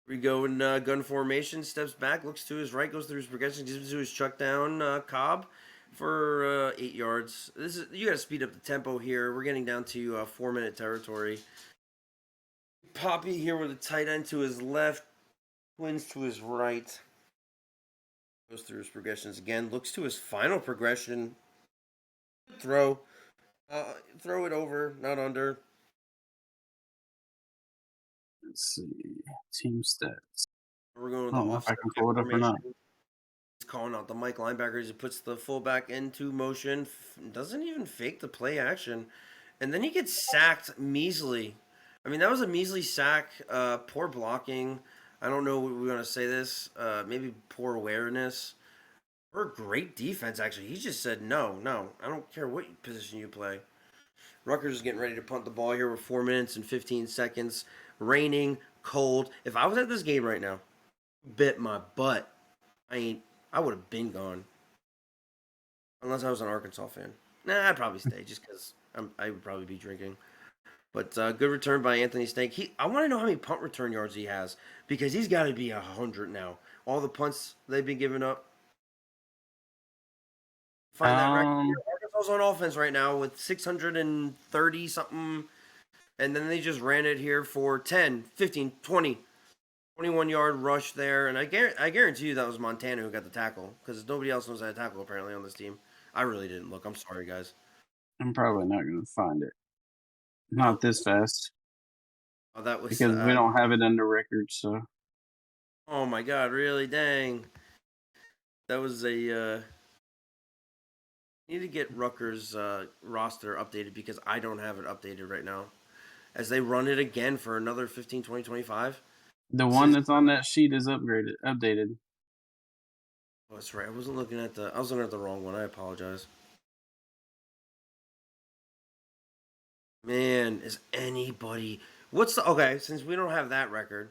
We go in gun formation. Steps back. Looks to his right. Goes through his progression. Gives to his chuck down Cobb for 8 yards. You got to speed up the tempo here. We're getting down to 4-minute territory. Poppy here with a tight end to his left, twins to his right. Goes through his progressions again. Looks to his final progression. Throw. Throw it over, not under. Let's see. Team stats. We're going with I the don't know if I offset can pull it up or formation. not. He's calling out the Mike linebackers. He puts the fullback into motion. Doesn't even fake the play action. And then he gets sacked measly. I mean, that was a measly sack. Poor blocking. I don't know what we want to say this. Maybe poor awareness. Or great defense, actually. He just said, no. I don't care what position you play. Rutgers is getting ready to punt the ball here with 4 minutes and 15 seconds. Raining, cold. If I was at this game right now, bit my butt. I would have been gone. Unless I was an Arkansas fan. Nah, I'd probably stay just because I would probably be drinking. But good return by Anthony Snake. I want to know how many punt return yards he has because he's got to be 100 now. All the punts they've been giving up. Find that record here. Um, Arkansas's on offense right now with 630 something. And then they just ran it here for 10, 15, 20, 21-yard rush there. And I guarantee you that was Montana who got the tackle because nobody else knows how to tackle apparently on this team. I really didn't look. I'm sorry, guys. I'm probably not going to find it. Oh, Not this fast that was. because we don't have it under record. So Oh my God! Really? Dang. That was a. Need to get Rutgers roster updated because I don't have it updated right now. As they run it again for another 15, 20, 25. the This one is. that's on that sheet is updated. Oh, that's right. I was looking at the wrong one. I apologize. Man, is anybody? Okay? Since we don't have that record,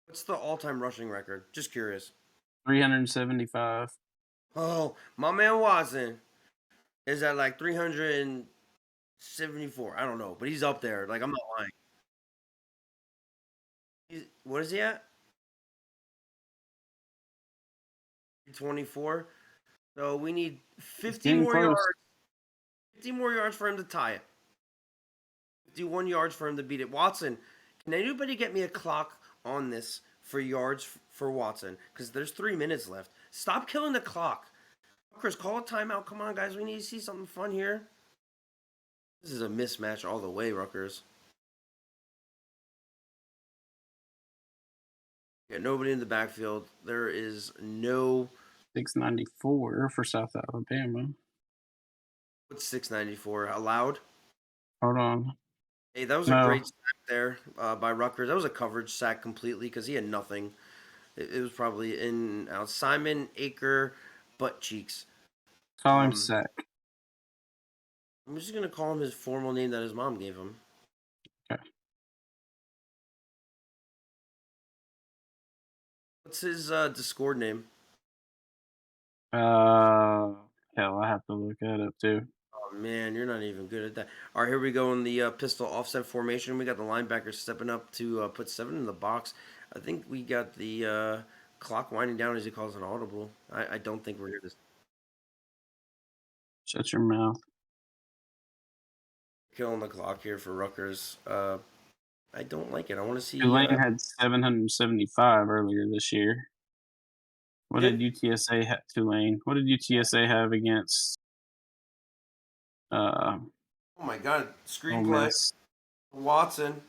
what's the all-time rushing record? Just curious. 375. Oh, my man Watson is at like 374. I don't know, but he's up there. Like I'm not lying. What is he at? 24. So we need It's 50 getting more close. yards. 50 more yards for him to tie it. 51 yards for him to beat it. Watson, can anybody get me a clock on this for yards for Watson? Because there's 3 minutes left. Stop killing the clock. Chris, call a timeout. Come on, guys. We need to see something fun here. This is a mismatch all the way, Rutgers. Yeah, nobody in the backfield. There is no. 694 for South Alabama. What's 694 allowed? Hold on. Hey, that was a No, great sack there by Rutgers. That was a coverage sack completely because he had nothing. It was probably in out. Simon Aker butt cheeks. call him Um, sack. I'm just gonna call him his formal name that his mom gave him. Okay. What's his Discord name? Hell, I have to look that up too. Oh man, you're not even good at that. All right, here we go in the pistol offset formation. We got the linebackers stepping up to put 7 in the box. I think we got the clock winding down as he calls an audible. I don't think we're here to Shut your mouth. killing the clock here for Rutgers. I don't like it. I want to see. Tulane had 775 earlier this year. What did Did UTSA have? Tulane. What did UTSA have against uh, oh my god, Ole screenplay. Miss? Watson.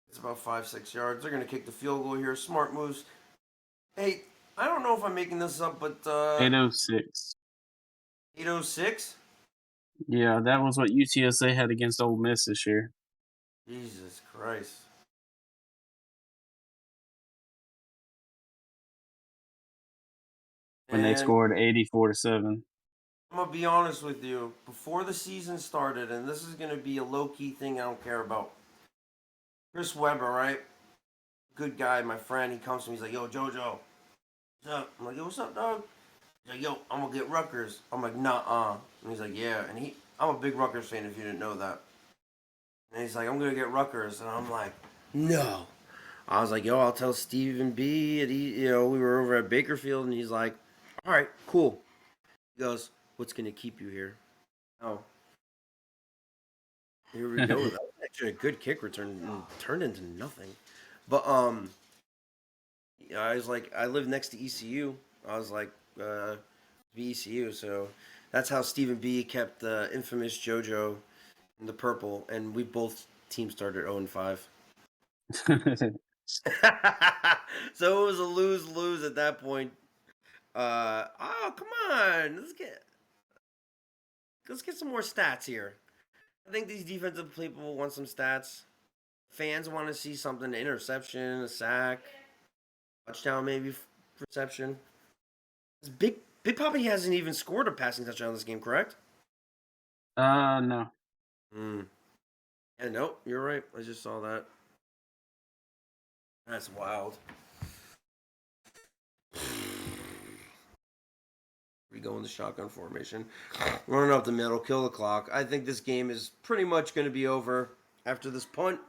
It's about 5-6 yards. They're gonna kick the field goal here. Smart moves. Hey, I don't know if I'm making this up, but 806. 806. Yeah, that was what UTSA had against Ole Miss this year Jesus Christ. when they And scored 84-7. I'm gonna be honest with you. Before the season started, and this is gonna be a low key thing I don't care about. Chris Webber, right? Good guy, my friend. He comes to me. He's like, "Yo, JoJo, what's up?" I'm like, "Yo, what's up, dog?" He's like, "Yo, I'm gonna get Rutgers." I'm like, "Nah." And he's like, "Yeah." And I'm a big Rutgers fan. If you didn't know that. And he's like, "I'm gonna get Rutgers," and I'm like, "No." I was like, "Yo, I'll tell Stephen B." And we were over at Bakerfield, and he's like, "All right, cool." He goes, "What's gonna keep you here?" Oh, here we go. That was actually a good kick return and turned into nothing. But I was like, I live next to ECU. I was like, ECU. So that's how Stephen B kept the infamous JoJo in the purple, and we both teams started 0-5. So it was a lose lose at that point. Oh come on, let's get some more stats here. I think these defensive people want some stats. Fans want to see something: an interception, a sack, touchdown, maybe reception. Big Poppy hasn't even scored a passing touchdown in this game, correct? No. Hmm. Yeah, nope, you're right. I just saw that. That's wild. We go in the shotgun formation. Running up the middle, kill the clock. I think this game is pretty much going to be over after this punt.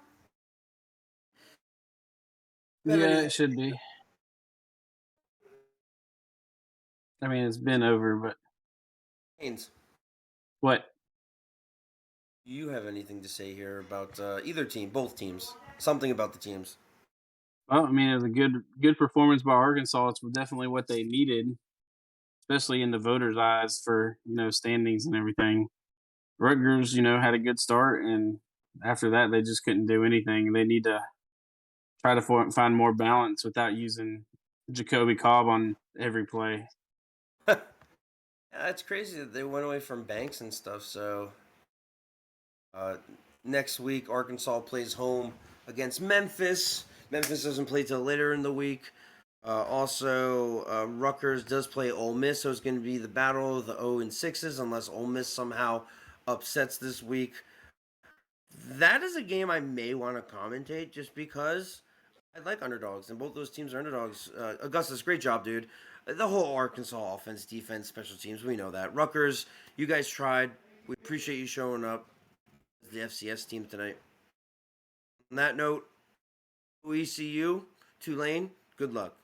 You have Yeah, anything? it should be. I mean, it's been over, but Haynes, what? do you have anything to say here about either team, both teams? Something about the teams. Well, I mean, it was a good performance by Arkansas. It's definitely what they needed, especially in the voters' eyes for standings and everything. Rutgers, had a good start, and after that, they just couldn't do anything. They need to try to find more balance without using Jacoby Cobb on every play. Yeah, it's crazy that they went away from Banks and stuff. So uh, next week, Arkansas plays home against Memphis. Memphis doesn't play till later in the week. Also, Rutgers does play Ole Miss, so it's going to be the battle of the 0 and 6s, unless Ole Miss somehow upsets this week. That is a game I may want to commentate just because I like underdogs, and both those teams are underdogs. Augustus, great job, dude. The whole Arkansas offense, defense, special teams, we know that. Rutgers, you guys tried. We appreciate you showing up as the FCS team tonight. On that note, ECU, Tulane, good luck.